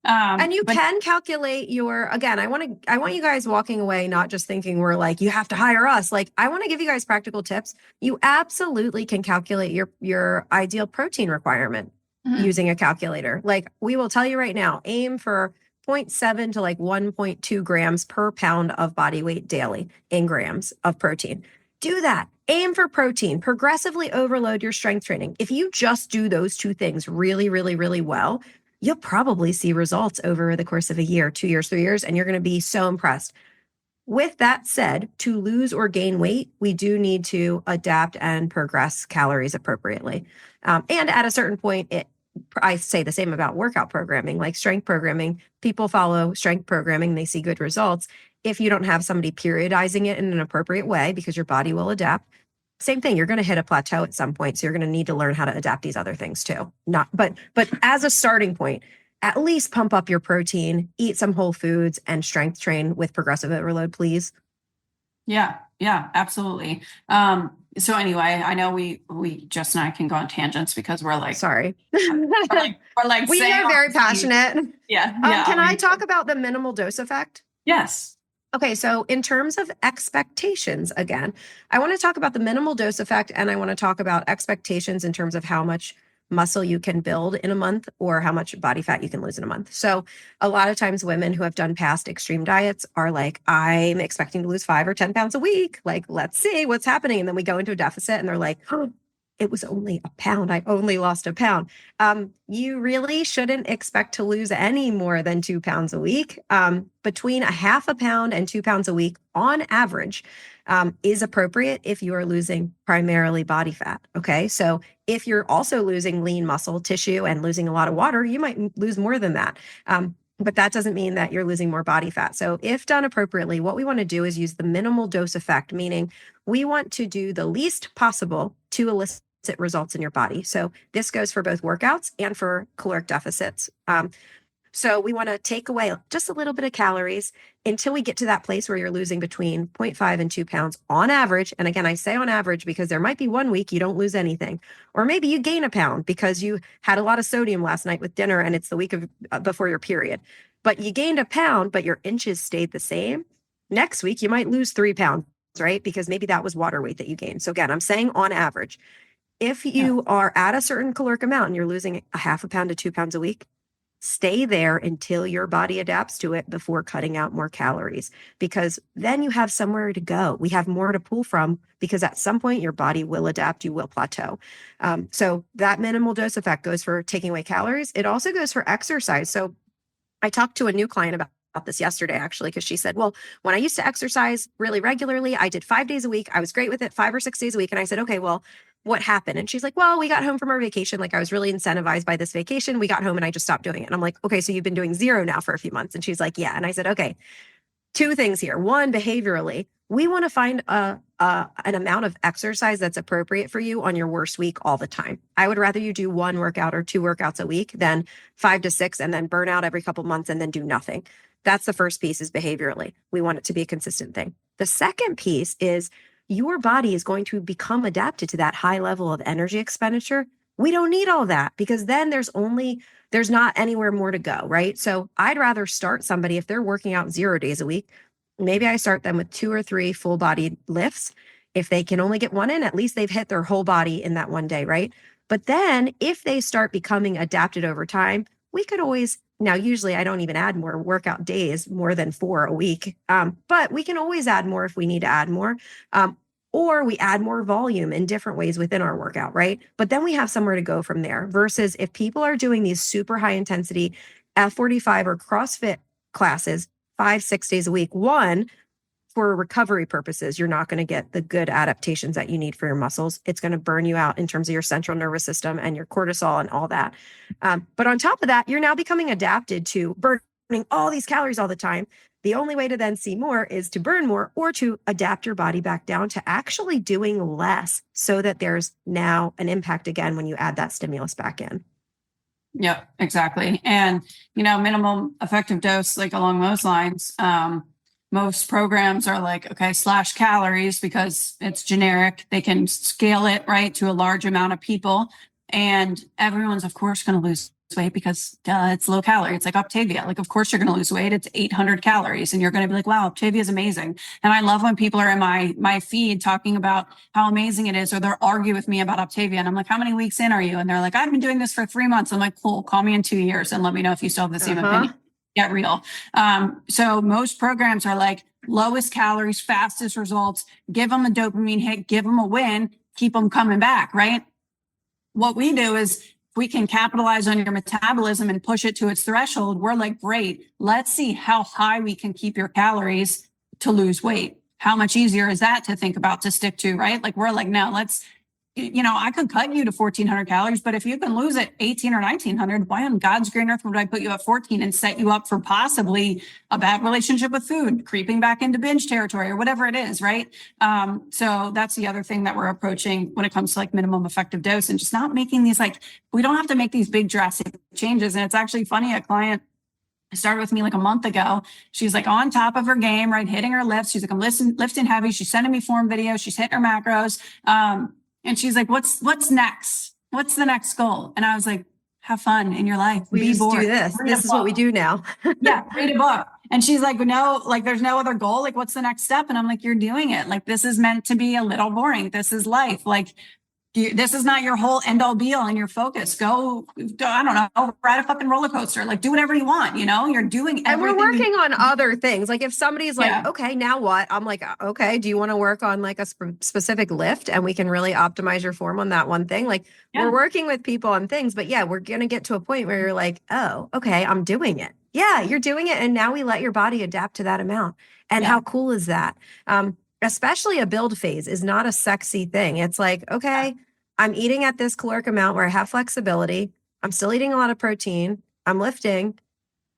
And you can calculate again, I want you guys walking away, not just thinking we're like, you have to hire us. Like, I want to give you guys practical tips. You absolutely can calculate your ideal protein requirement using a calculator. Like we will tell you right now, aim for 0.7 to like 1.2 grams per pound of body weight daily in grams of protein. Do that. Aim for protein, progressively overload your strength training. If you just do those two things really, really, really well, you'll probably see results over the course of a year, 2 years, 3 years, and you're going to be so impressed. With that said, to lose or gain weight, we do need to adapt and progress calories appropriately. And at a certain point, I say the same about workout programming, like strength programming. People follow strength programming, they see good results. If you don't have somebody periodizing it in an appropriate way, because your body will adapt, same thing, you're going to hit a plateau at some point. So you're going to need to learn how to adapt these other things too. But as a starting point, at least pump up your protein, eat some whole foods, and strength train with progressive overload, please. Yeah, absolutely. So anyway, I know we Jess and I can go on tangents because we're like, sorry. we're like we are very passionate. Yeah. Can I talk about the minimal dose effect? Yes. Okay, so in terms of expectations, again, I want to talk about the minimal dose effect and I want to talk about expectations in terms of how much muscle you can build in a month or how much body fat you can lose in a month. So a lot of times women who have done past extreme diets are like, I'm expecting to lose 5 or 10 pounds a week. Like, let's see what's happening. And then we go into a deficit and they're like, oh, it was only a pound. I only lost a pound. You really shouldn't expect to lose any more than 2 pounds a week. Between a half a pound and 2 pounds a week on average is appropriate if you are losing primarily body fat. Okay. So if you're also losing lean muscle tissue and losing a lot of water, you might lose more than that. But that doesn't mean that you're losing more body fat. So if done appropriately, what we want to do is use the minimal dose effect, meaning we want to do the least possible to elicit results in your body. So this goes for both workouts and for caloric deficits. So we want to take away just a little bit of calories until we get to that place where you're losing between 0.5 and 2 pounds on average. And again, I say on average because there might be one week you don't lose anything, or maybe you gain a pound because you had a lot of sodium last night with dinner and it's the week of before your period. But you gained a pound, but your inches stayed the same. Next week, you might lose 3 pounds, right? Because maybe that was water weight that you gained. So again, I'm saying on average. If you are at a certain caloric amount and you're losing a half a pound to 2 pounds a week, stay there until your body adapts to it before cutting out more calories, because then you have somewhere to go. We have more to pull from because at some point your body will adapt, you will plateau. So that minimal dose effect goes for taking away calories. It also goes for exercise. So I talked to a new client about this yesterday, actually, because she said, well, when I used to exercise really regularly, I did 5 days a week. I was great with it, 5 or 6 days a week. And I said, okay, well, what happened? And she's like, well, we got home from our vacation. Like I was really incentivized by this vacation. We got home and I just stopped doing it. And I'm like, okay, so you've been doing 0 now for a few months. And she's like, yeah. And I said, okay, 2 things here. One, behaviorally, we want to find an amount of exercise that's appropriate for you on your worst week all the time. I would rather you do 1 workout or 2 workouts a week than 5 to 6 and then burn out every couple months and then do nothing. That's the first piece, is behaviorally. We want it to be a consistent thing. The second piece is your body is going to become adapted to that high level of energy expenditure. We don't need all that because then there's not anywhere more to go, right? So I'd rather start somebody, if they're working out 0 days a week, maybe I start them with 2 or 3 full body lifts. If they can only get 1 in, at least they've hit their whole body in that 1 day, right? But then if they start becoming adapted over time, we could always, now usually I don't even add more workout days, more than 4 a week, but we can always add more if we need to add more, or we add more volume in different ways within our workout, right? But then we have somewhere to go from there, versus if people are doing these super high intensity F45 or CrossFit classes 5, 6 days a week, one, for recovery purposes, you're not going to get the good adaptations that you need for your muscles. It's going to burn you out in terms of your central nervous system and your cortisol and all that. But on top of that, you're now becoming adapted to burning all these calories all the time. The only way to then see more is to burn more or to adapt your body back down to actually doing less, so that there's now an impact again when you add that stimulus back in. Yeah, exactly. And, minimum effective dose, like along those lines, most programs are like, okay, slash calories because it's generic. They can scale it right to a large amount of people. And everyone's, of course, going to lose weight because it's low calorie. It's like Optavia. Like, of course, you're going to lose weight. It's 800 calories. And you're going to be like, wow, Optavia is amazing. And I love when people are in my feed talking about how amazing it is, or they'll argue with me about Optavia. And I'm like, how many weeks in are you? And they're like, I've been doing this for 3 months. I'm like, cool, call me in 2 years and let me know if you still have the same opinion. Get real. So most programs are like lowest calories, fastest results, give them a dopamine hit, give them a win, keep them coming back, right? What we do is we can capitalize on your metabolism and push it to its threshold. We're like, great, let's see how high we can keep your calories to lose weight. How much easier is that to think about, to stick to, right? Like, we're like, no, let's, I could cut you to 1,400 calories, but if you can lose it 1,800 or 1,900, why on God's green earth would I put you at 14 and set you up for possibly a bad relationship with food, creeping back into binge territory, or whatever it is, right? So that's the other thing that we're approaching when it comes to like minimum effective dose, and just not making these, like, we don't have to make these big drastic changes. And it's actually funny, a client started with me like a month ago. She's like on top of her game, right? Hitting her lifts. She's like, I'm lifting heavy. She's sending me form videos. She's hitting her macros. And she's like, what's next? What's the next goal? And I was like, have fun in your life. We Be just bored. do this. This is what we do now. Yeah, read a book. And she's like, no, like there's no other goal. Like, what's the next step? And I'm like, you're doing it. Like, this is meant to be a little boring. This is life. Like, This is not your whole end all be all and your focus. Go, I don't know, ride a fucking roller coaster. Like do whatever you want, you're doing everything. And we're working on other things. Like if somebody's like, Yeah. okay, now what? I'm like, okay, do you want to work on like a specific lift and we can really optimize your form on that one thing? Like Yeah. we're working with people on things, but yeah, we're going to get to a point where you're like, oh, okay, I'm doing it. Yeah, you're doing it. And now we let your body adapt to that amount. And Yeah. how cool is that? Especially a build phase is not a sexy thing. It's like, okay, I'm eating at this caloric amount where I have flexibility. I'm still eating a lot of protein. I'm lifting.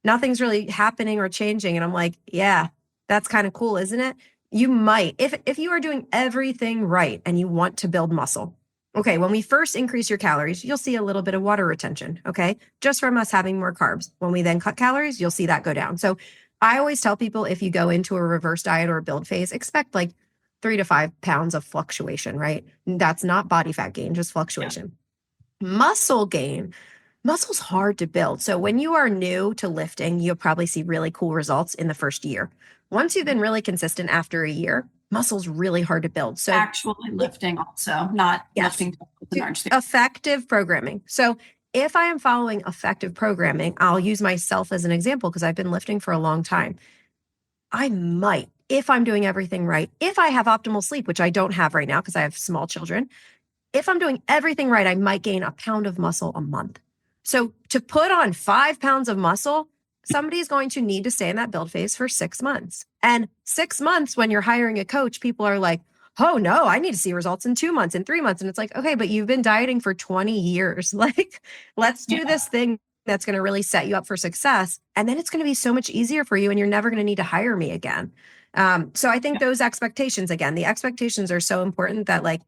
Nothing's really happening or changing. And I'm like, yeah, that's kind of cool, isn't it? You might, if you are doing everything right and you want to build muscle. Okay, when we first increase your calories, you'll see a little bit of water retention, okay? Just from us having more carbs. When we then cut calories, you'll see that go down. So I always tell people if you go into a reverse diet or a build phase, expect like 3 to 5 pounds of fluctuation, right? That's not body fat gain, just fluctuation. Yeah. Muscle gain. Muscle's hard to build. So when you are new to lifting, you'll probably see really cool results in the first year. Once you've been really consistent after a year, muscle's really hard to build. So actually lifting also, not lifting effective programming. So if I am following effective programming, I'll use myself as an example because I've been lifting for a long time. I might, if I'm doing everything right, if I have optimal sleep, which I don't have right now because I have small children, if I'm doing everything right, I might gain a pound of muscle a month. So to put on 5 pounds of muscle, somebody's going to need to stay in that build phase for 6 months. And 6 months, when you're hiring a coach, people are like, oh no, I need to see results in 2 months, in 3 months. And it's like, okay, but you've been dieting for 20 years. Like, let's do this thing that's going to really set you up for success. And then it's going to be so much easier for you and you're never going to need to hire me again. So I think those expectations, again, the expectations are so important that like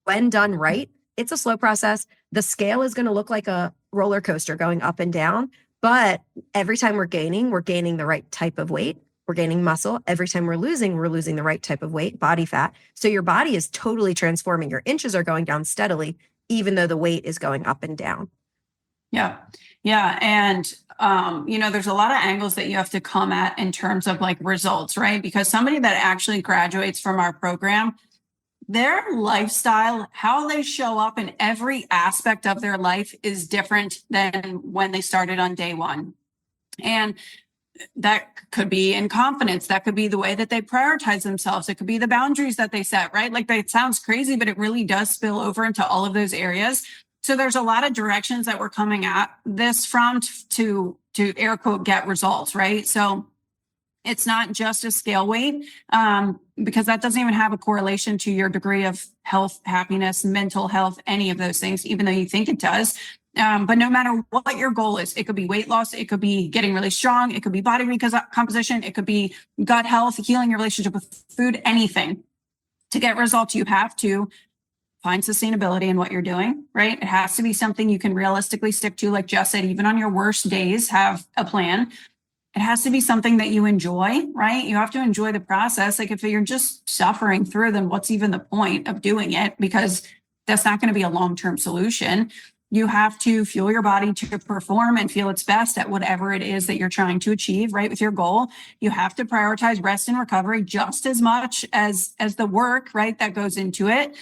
when done right, it's a slow process. The scale is going to look like a roller coaster going up and down. But every time we're gaining the right type of weight. We're gaining muscle. Every time we're losing the right type of weight, body fat. So your body is totally transforming. Your inches are going down steadily, even though the weight is going up and down. Yeah. Yeah. And, there's a lot of angles that you have to come at in terms of like results, right? Because somebody that actually graduates from our program, their lifestyle, how they show up in every aspect of their life is different than when they started on day one. And that could be in confidence. That could be the way that they prioritize themselves. It could be the boundaries that they set, right? Like it sounds crazy, but it really does spill over into all of those areas. So there's a lot of directions that we're coming at this from to air quote, get results, right? So it's not just a scale weight, because that doesn't even have a correlation to your degree of health, happiness, mental health, any of those things, even though you think it does. But no matter what your goal is, it could be weight loss, it could be getting really strong, it could be body recomposition, it could be gut health, healing your relationship with food, anything. To get results, you have to find sustainability in what you're doing, right? It has to be something you can realistically stick to. Like Jess said, even on your worst days, have a plan. It has to be something that you enjoy, right? You have to enjoy the process. Like if you're just suffering through, then what's even the point of doing it? Because that's not going to be a long-term solution. You have to fuel your body to perform and feel its best at whatever it is that you're trying to achieve, right? With your goal, you have to prioritize rest and recovery just as much as the work, right? That goes into it.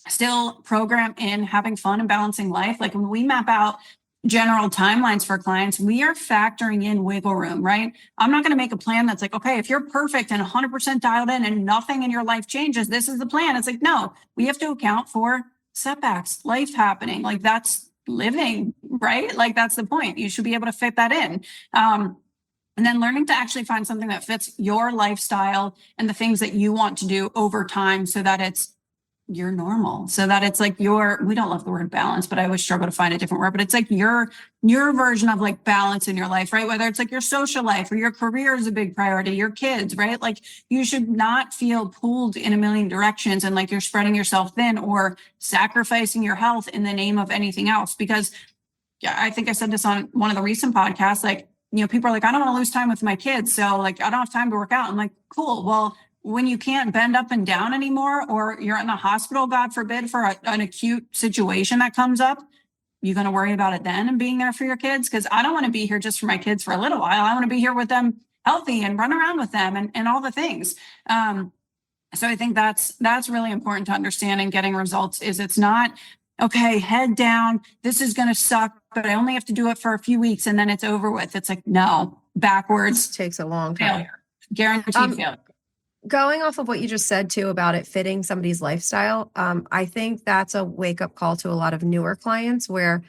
Still program in having fun and balancing life. Like when we map out general timelines for clients, we are factoring in wiggle room, right? I'm not going to make a plan that's like, okay, if you're perfect and 100% dialed in and nothing in your life changes, this is the plan. It's like, no, we have to account for setbacks, life happening. Like that's living, right? Like that's the point. You should be able to fit that in. And then learning to actually find something that fits your lifestyle and the things that you want to do over time so that it's your normal, so that it's like we don't love the word balance, but I always struggle to find a different word, but it's like your version of like balance in your life, right? Whether it's like your social life or your career is a big priority, your kids, right? Like you should not feel pulled in a million directions and like you're spreading yourself thin or sacrificing your health in the name of anything else. Because I think I said this on one of the recent podcasts, like, people are like, I don't want to lose time with my kids. So like, I don't have time to work out. I'm like, cool. Well, when you can't bend up and down anymore, or you're in the hospital, God forbid, for an acute situation that comes up, you're going to worry about it then and being there for your kids? Because I don't want to be here just for my kids for a little while. I want to be here with them healthy and run around with them and all the things. So I think that's really important to understand in getting results. Is it's not, okay, head down, this is going to suck, but I only have to do it for a few weeks and then it's over with. It's like, no, backwards. It takes a long time. Failure, guaranteed failure. Going off of what you just said too about it fitting somebody's lifestyle, I think that's a wake up call to a lot of newer clients where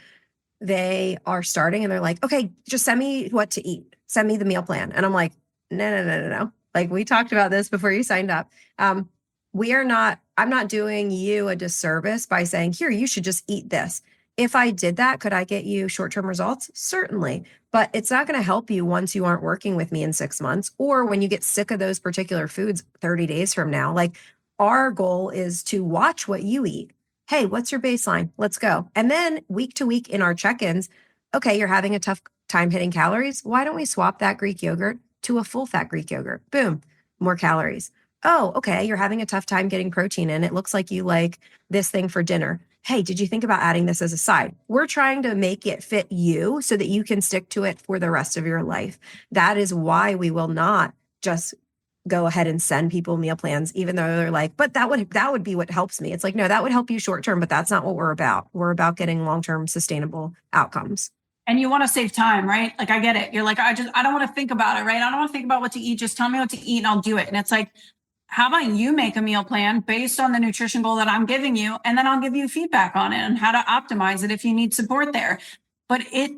they are starting and they're like, okay, just send me what to eat. Send me the meal plan. And I'm like, no. Like we talked about this before you signed up. I'm not doing you a disservice by saying, here, you should just eat this. If I did that, could I get you short-term results? Certainly. But it's not going to help you once you aren't working with me in 6 months or when you get sick of those particular foods 30 days from now. Like our goal is to watch what you eat. Hey, what's your baseline? Let's go. And then week to week in our check-ins, okay, you're having a tough time hitting calories. Why don't we swap that Greek yogurt to a full fat Greek yogurt? Boom, more calories. Oh, okay, you're having a tough time getting protein in. It looks like you like this thing for dinner. Hey, did you think about adding this as a side? We're trying to make it fit you so that you can stick to it for the rest of your life. That is why we will not just go ahead and send people meal plans, even though they're like, but that would be what helps me. It's like, no, that would help you short term, but that's not what we're about. We're about getting long-term sustainable outcomes. And you want to save time, right? Like, I get it. You're like, I don't want to think about it, right? I don't want to think about what to eat. Just tell me what to eat and I'll do it. And it's like, how about you make a meal plan based on the nutrition goal that I'm giving you? And then I'll give you feedback on it and how to optimize it if you need support there. But if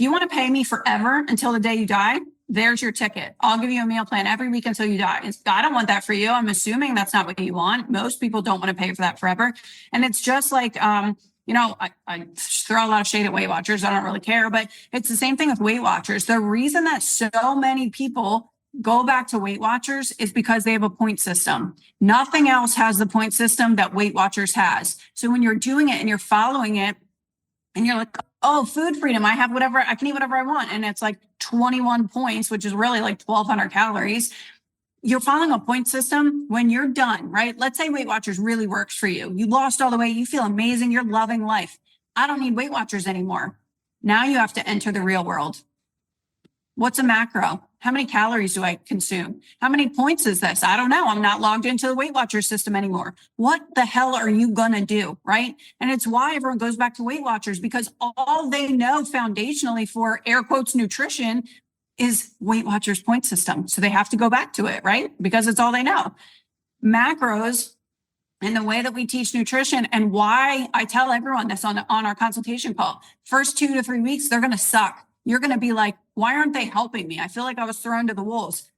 you want to pay me forever until the day you die, there's your ticket. I'll give you a meal plan every week until you die. I don't want that for you. I'm assuming that's not what you want. Most people don't want to pay for that forever. And it's just like, I throw a lot of shade at Weight Watchers. I don't really care, but it's the same thing with Weight Watchers. The reason that so many people go back to Weight Watchers is because they have a point system. Nothing else has the point system that Weight Watchers has. So when you're doing it and you're following it and you're like, oh, food freedom, I can eat whatever I want. And it's like 21 points, which is really like 1,200 calories. You're following a point system. When you're done, right? Let's say Weight Watchers really works for you. You lost all the weight. You feel amazing. You're loving life. I don't need Weight Watchers anymore. Now you have to enter the real world. What's a macro? How many calories do I consume? How many points is this? I don't know. I'm not logged into the Weight Watchers system anymore. What the hell are you going to do? Right. And it's why everyone goes back to Weight Watchers, because all they know foundationally for air quotes nutrition is Weight Watchers point system. So they have to go back to it, right? Because it's all they know. Macros and the way that we teach nutrition, and why I tell everyone this on our consultation call, first 2 to 3 weeks, they're going to suck. You're going to be like, why aren't they helping me? I feel like I was thrown to the wolves.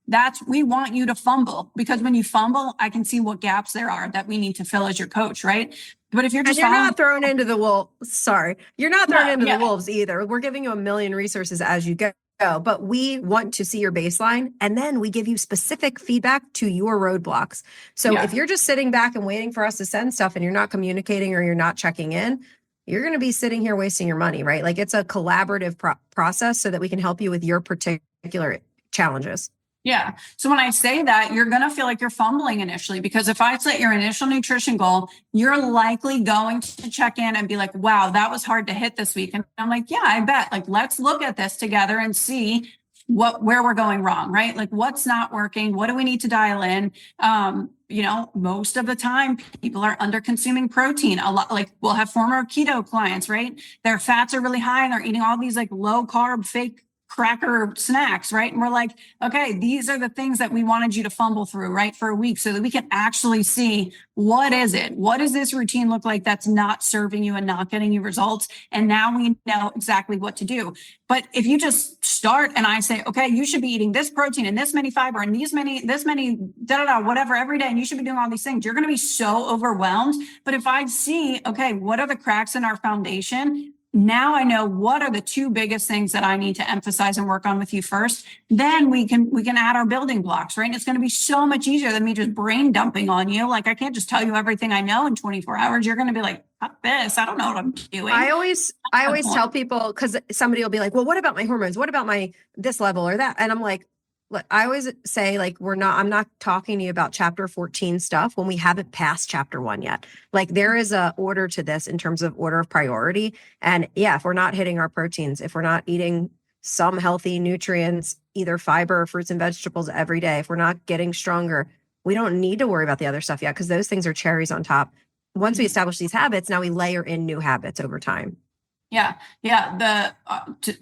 We want you to fumble, because when you fumble, I can see what gaps there are that we need to fill as your coach, right? But if you're just not thrown into the wolves, you're not thrown into the wolves either. We're giving you a million resources as you go, but we want to see your baseline, and then we give you specific feedback to your roadblocks. So if you're just sitting back and waiting for us to send stuff and you're not communicating or you're not checking in, you're going to be sitting here wasting your money, right? Like, it's a collaborative process so that we can help you with your particular challenges. Yeah. So when I say that, you're going to feel like you're fumbling initially, because if I set your initial nutrition goal, you're likely going to check in and be like, wow, that was hard to hit this week. And I'm like, yeah, I bet. Like, let's look at this together and see where we're going wrong, right? Like, what's not working? What do we need to dial in? Most of the time people are under consuming protein a lot. Like, we'll have former keto clients, right? Their fats are really high and they're eating all these like low carb fake cracker snacks, right? And we're like, okay, these are the things that we wanted you to fumble through, right, for a week, so that we can actually see, what is it? What does this routine look like that's not serving you and not getting you results? And now we know exactly what to do. But if you just start and I say, okay, you should be eating this protein and this many fiber and this many, whatever every day, and you should be doing all these things, you're going to be so overwhelmed. But if I see, okay, what are the cracks in our foundation? Now I know what are the 2 biggest things that I need to emphasize and work on with you first. Then we can add our building blocks, right? And it's going to be so much easier than me just brain dumping on you. Like, I can't just tell you everything I know in 24 hours. You're going to be like, fuck this, I don't know what I'm doing. I always tell people, because somebody will be like, well, what about my hormones? What about my this level or that? And I'm like, I always say, like, I'm not talking to you about chapter 14 stuff when we haven't passed chapter 1 yet. Like, there is a order to this in terms of order of priority. And yeah, if we're not hitting our proteins, if we're not eating some healthy nutrients, either fiber or fruits and vegetables every day, if we're not getting stronger, we don't need to worry about the other stuff yet because those things are cherries on top. Once we establish these habits, now we layer in new habits over time. Yeah. Yeah.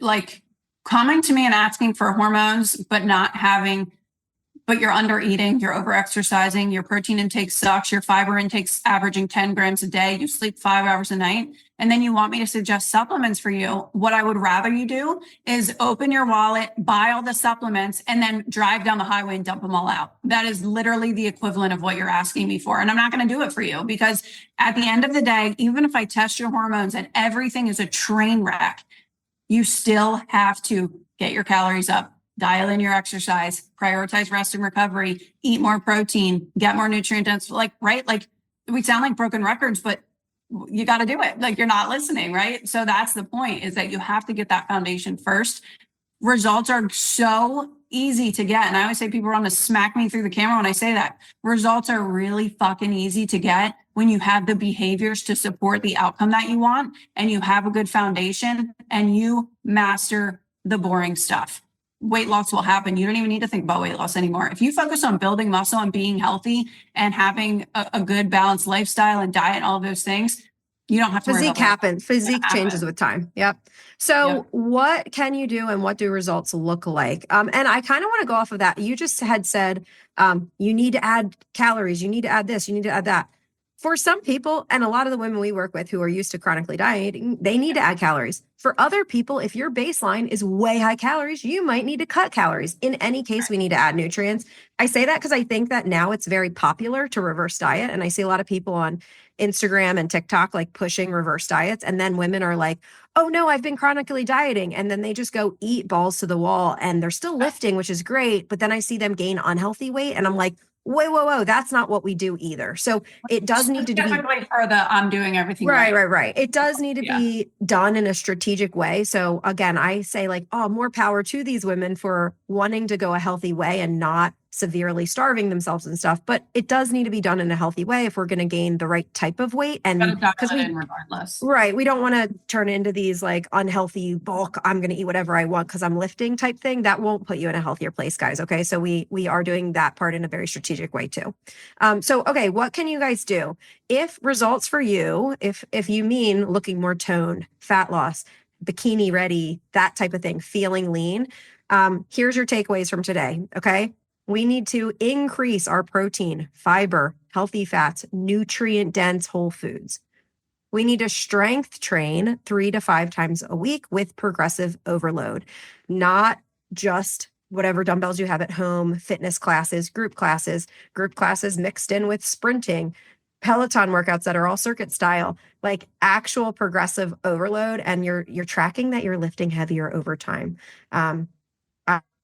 Like coming to me and asking for hormones, but not having, but you're under eating, you're over exercising, your protein intake sucks, your fiber intake's averaging 10 grams a day, you sleep 5 hours a night, and then you want me to suggest supplements for you. What I would rather you do is open your wallet, buy all the supplements, and then drive down the highway and dump them all out. That is literally the equivalent of what you're asking me for. And I'm not going to do it for you because at the end of the day, even if I test your hormones and everything is a train wreck, you still have to get your calories up, dial in your exercise, prioritize rest and recovery, eat more protein, get more nutrient dense, right? Like we sound like broken records, but you got to do it. Like you're not listening, right? So that's the point, is that you have to get that foundation first. Results are so easy to get. And I always say people want to smack me through the camera when I say that. Results are really fucking easy to get when you have the behaviors to support the outcome that you want, and you have a good foundation and you master the boring stuff. Weight loss will happen. You don't even need to think about weight loss anymore. If you focus on building muscle and being healthy and having a good balanced lifestyle and diet and all of those things, you don't have to Physique happens. Physique changes with time. Yep. So what can you do and what do results look like? And I kind of want to go off of that. You just had said you need to add calories. You need to add this. You need to add that. For some people, and a lot of the women we work with who are used to chronically dieting, they need to add calories. For other people, if your baseline is way high calories, you might need to cut calories. In any case, we need to add nutrients. I say that because I think that now it's very popular to reverse diet. And I see a lot of people on Instagram and TikTok like pushing reverse diets. And then women are like, oh no, I've been chronically dieting. And then they just go eat balls to the wall and they're still lifting, which is great. But then I see them gain unhealthy weight and I'm like, whoa, that's not what we do either. So it does need to be for the I'm doing everything right. It does need to be done in a strategic way. So again, I say like, oh, more power to these women for wanting to go a healthy way and not severely starving themselves and stuff. But it does need to be done in a healthy way if we're going to gain the right type of weight. And because regardless. Right. We don't want to turn into these like unhealthy bulk, I'm going to eat whatever I want because I'm lifting type thing. That won't put you in a healthier place, guys. Okay. So we are doing that part in a very strategic way too. Okay, what can you guys do? If results for you, if you mean looking more toned, fat loss, bikini ready, that type of thing, feeling lean, here's your takeaways from today. Okay. We need to increase our protein, fiber, healthy fats, nutrient dense whole foods. We need to strength train 3 to 5 times a week with progressive overload, not just whatever dumbbells you have at home, fitness classes, group classes mixed in with sprinting, Peloton workouts that are all circuit style, like actual progressive overload. And you're tracking that you're lifting heavier over time.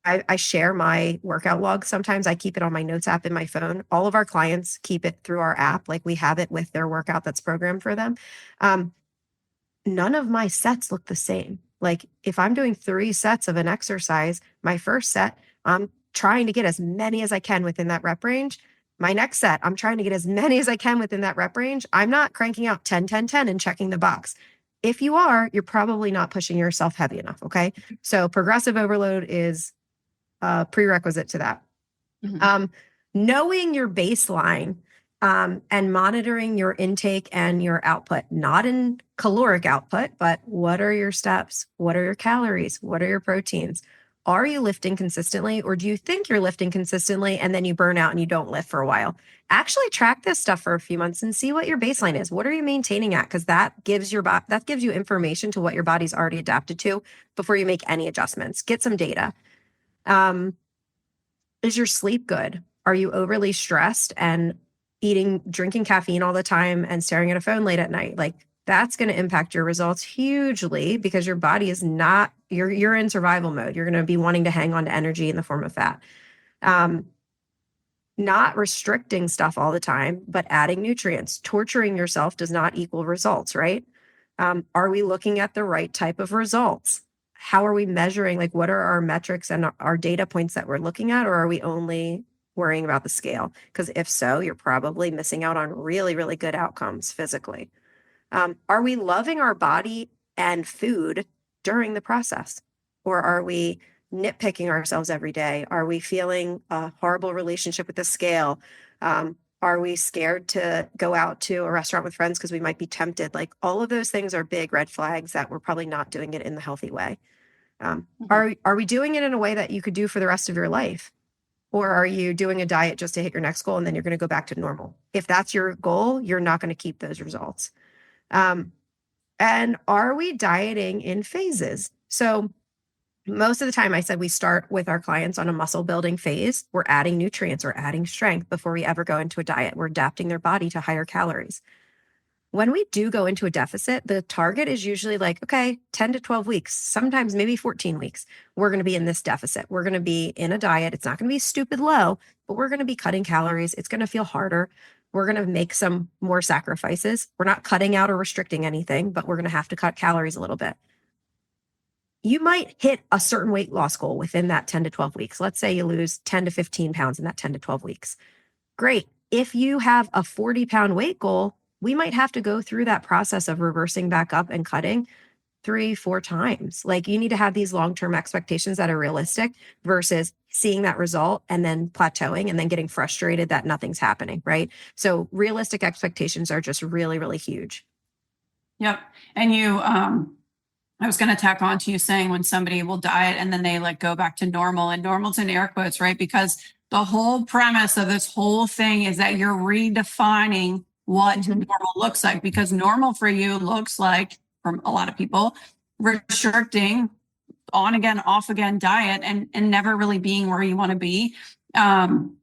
I share my workout log. Sometimes I keep it on my notes app in my phone. All of our clients keep it through our app. Like we have it with their workout that's programmed for them. None of my sets look the same. Like if I'm doing 3 sets of an exercise, my first set, I'm trying to get as many as I can within that rep range. My next set, I'm trying to get as many as I can within that rep range. I'm not cranking out 10, 10, 10 and checking the box. If you are, you're probably not pushing yourself heavy enough. Okay. So progressive overload is prerequisite to that. Mm-hmm. Knowing your baseline and monitoring your intake and your output, not in caloric output, but what are your steps? What are your calories? What are your proteins? Are you lifting consistently, or do you think you're lifting consistently and then you burn out and you don't lift for a while? Actually track this stuff for a few months and see what your baseline is. What are you maintaining at? Because that gives you information to what your body's already adapted to before you make any adjustments. Get some data. Is your sleep good? Are you overly stressed and drinking caffeine all the time and staring at a phone late at night? Like that's going to impact your results hugely because your body is not, you're in survival mode. You're going to be wanting to hang on to energy in the form of fat. Not restricting stuff all the time, but adding nutrients. Torturing yourself does not equal results, right? Are we looking at the right type of results? How are we measuring? Like, what are our metrics and our data points that we're looking at, or are we only worrying about the scale? Because if so, you're probably missing out on really, really good outcomes physically. Are we loving our body and food during the process? Or are we nitpicking ourselves every day? Are we feeling a horrible relationship with the scale? Are we scared to go out to a restaurant with friends because we might be tempted? Like all of those things are big red flags that we're probably not doing it in the healthy way. Are we doing it in a way that you could do for the rest of your life? Or are you doing a diet just to hit your next goal and then you're going to go back to normal? If that's your goal, you're not going to keep those results. And are we dieting in phases? So most of the time I said we start with our clients on a muscle building phase. We're adding nutrients, we're adding strength before we ever go into a diet. We're adapting their body to higher calories. When we do go into a deficit, the target is usually like, okay, 10 to 12 weeks, sometimes maybe 14 weeks. We're going to be in this deficit. We're going to be in a diet. It's not going to be stupid low, but we're going to be cutting calories. It's going to feel harder. We're going to make some more sacrifices. We're not cutting out or restricting anything, but we're going to have to cut calories a little bit. You might hit a certain weight loss goal within that 10 to 12 weeks. Let's say you lose 10 to 15 pounds in that 10 to 12 weeks. Great. If you have a 40-pound weight goal, we might have to go through that process of reversing back up and cutting 3-4 times. Like you need to have these long-term expectations that are realistic versus seeing that result and then plateauing and then getting frustrated that nothing's happening, right? So realistic expectations are just really, really huge. Yep. And I was going to tack on to you saying when somebody will diet and then they like go back to normal, and normal's in air quotes, right? Because the whole premise of this whole thing is that you're redefining what normal looks like, because normal for you looks like, from a lot of people, restricting, on again, off again diet and never really being where you want to be. And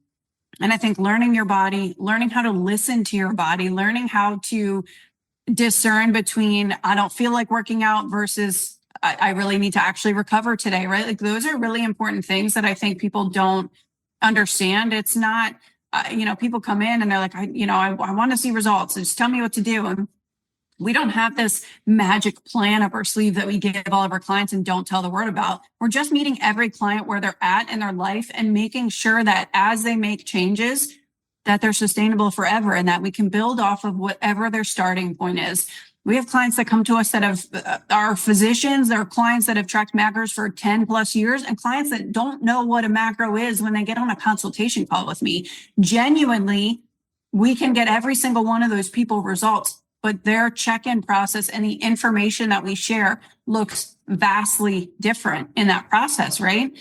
I think learning your body, learning how to listen to your body, learning how to discern between I don't feel like working out versus I really need to actually recover today, right? Like those are really important things that I think people don't understand. It's not, people come in and they're like, I want to see results. So just tell me what to do. And we don't have this magic plan up our sleeve that we give all of our clients and don't tell the word about. We're just meeting every client where they're at in their life and making sure that as they make changes, that they're sustainable forever and that we can build off of whatever their starting point is. We have clients that come to us that are physicians, there are clients that have tracked macros for 10 plus years, and clients that don't know what a macro is when they get on a consultation call with me. Genuinely, we can get every single one of those people results, but their check-in process and the information that we share looks vastly different in that process, right?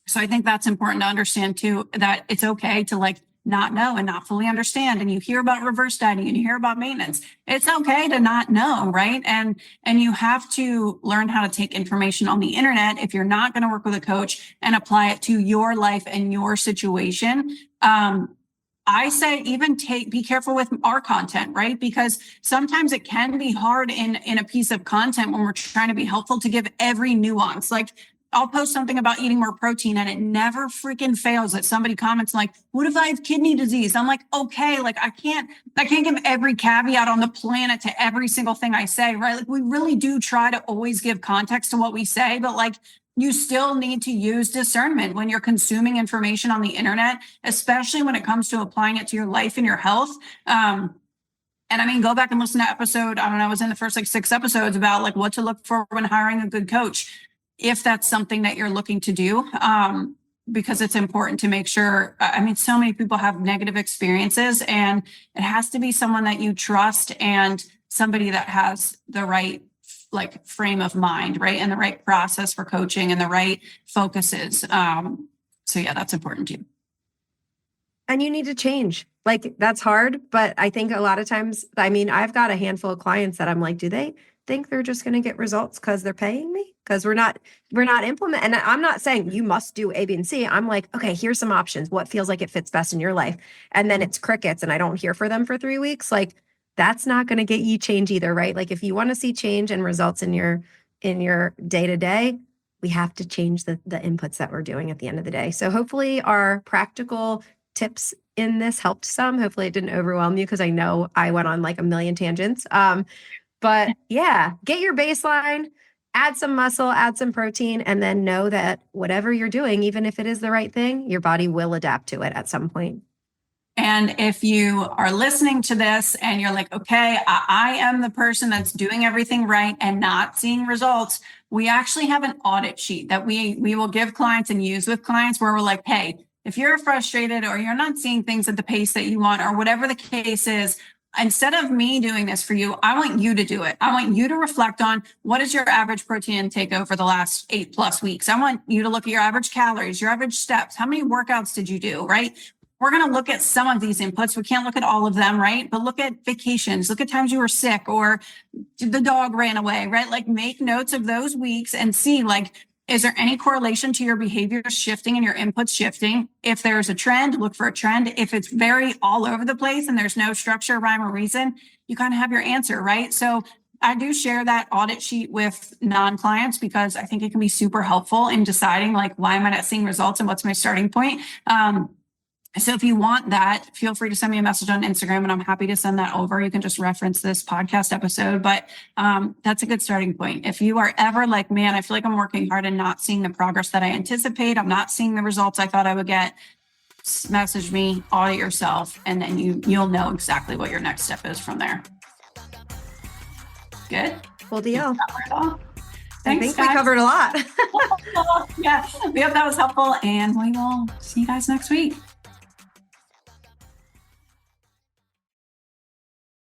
So I think that's important to understand too, that it's okay to like not know and not fully understand. And you hear about reverse dieting and you hear about maintenance. It's okay to not know, right? And you have to learn how to take information on the internet if you're not going to work with a coach and apply it to your life and your situation. I say even be careful with our content, right? Because sometimes it can be hard in a piece of content when we're trying to be helpful to give every nuance. Like I'll post something about eating more protein and it never freaking fails that somebody comments like, what if I have kidney disease? I'm like, okay, like I can't give every caveat on the planet to every single thing I say, right? Like we really do try to always give context to what we say, but like you still need to use discernment when you're consuming information on the internet, especially when it comes to applying it to your life and your health. And I mean, go back and listen to episode, I don't know, I was in the first like 6 episodes about like what to look for when hiring a good coach, if that's something that you're looking to do, because it's important to make sure. I mean, so many people have negative experiences and it has to be someone that you trust and somebody that has the right like frame of mind, right? And the right process for coaching and the right focuses. So yeah, that's important too. And you need to change. Like that's hard, but I think a lot of times, I mean, I've got a handful of clients that I'm like, do they think they're just going to get results because they're paying me? Because we're not implementing. And I'm not saying you must do A, B, and C. I'm like, okay, here's some options. What feels like it fits best in your life? And then it's crickets and I don't hear for them for 3 weeks. Like that's not going to get you change either, right? Like if you want to see change and results in your day to day, we have to change the inputs that we're doing at the end of the day. So hopefully our practical tips in this helped some. Hopefully it didn't overwhelm you because I know I went on like a million tangents. But yeah, get your baseline, add some muscle, add some protein, and then know that whatever you're doing, even if it is the right thing, your body will adapt to it at some point. And if you are listening to this and you're like, okay, I am the person that's doing everything right and not seeing results, we actually have an audit sheet that we will give clients and use with clients where we're like, hey, if you're frustrated or you're not seeing things at the pace that you want, or whatever the case is, instead of me doing this for you, I want you to do it. I want you to reflect on what is your average protein intake over the last 8+ weeks. I want you to look at your average calories, your average steps. How many workouts did you do, right? We're going to look at some of these inputs. We can't look at all of them, right? But look at vacations, look at times you were sick or the dog ran away, right? Like make notes of those weeks and see, like, is there any correlation to your behavior shifting and your inputs shifting? If there's a trend, look for a trend. If it's very all over the place and there's no structure, rhyme, or reason, you kind of have your answer, right? So I do share that audit sheet with non-clients because I think it can be super helpful in deciding, like, why am I not seeing results and what's my starting point? So if you want that, feel free to send me a message on Instagram and I'm happy to send that over. You can just reference this podcast episode, but that's a good starting point. If you are ever like, man, I feel like I'm working hard and not seeing the progress that I anticipate, I'm not seeing the results I thought I would get, message me, audit yourself, and then you'll know exactly what your next step is from there. Good? Cool deal. Thanks, I think guys. we covered a lot. Yeah, we hope that was helpful and we will see you guys next week.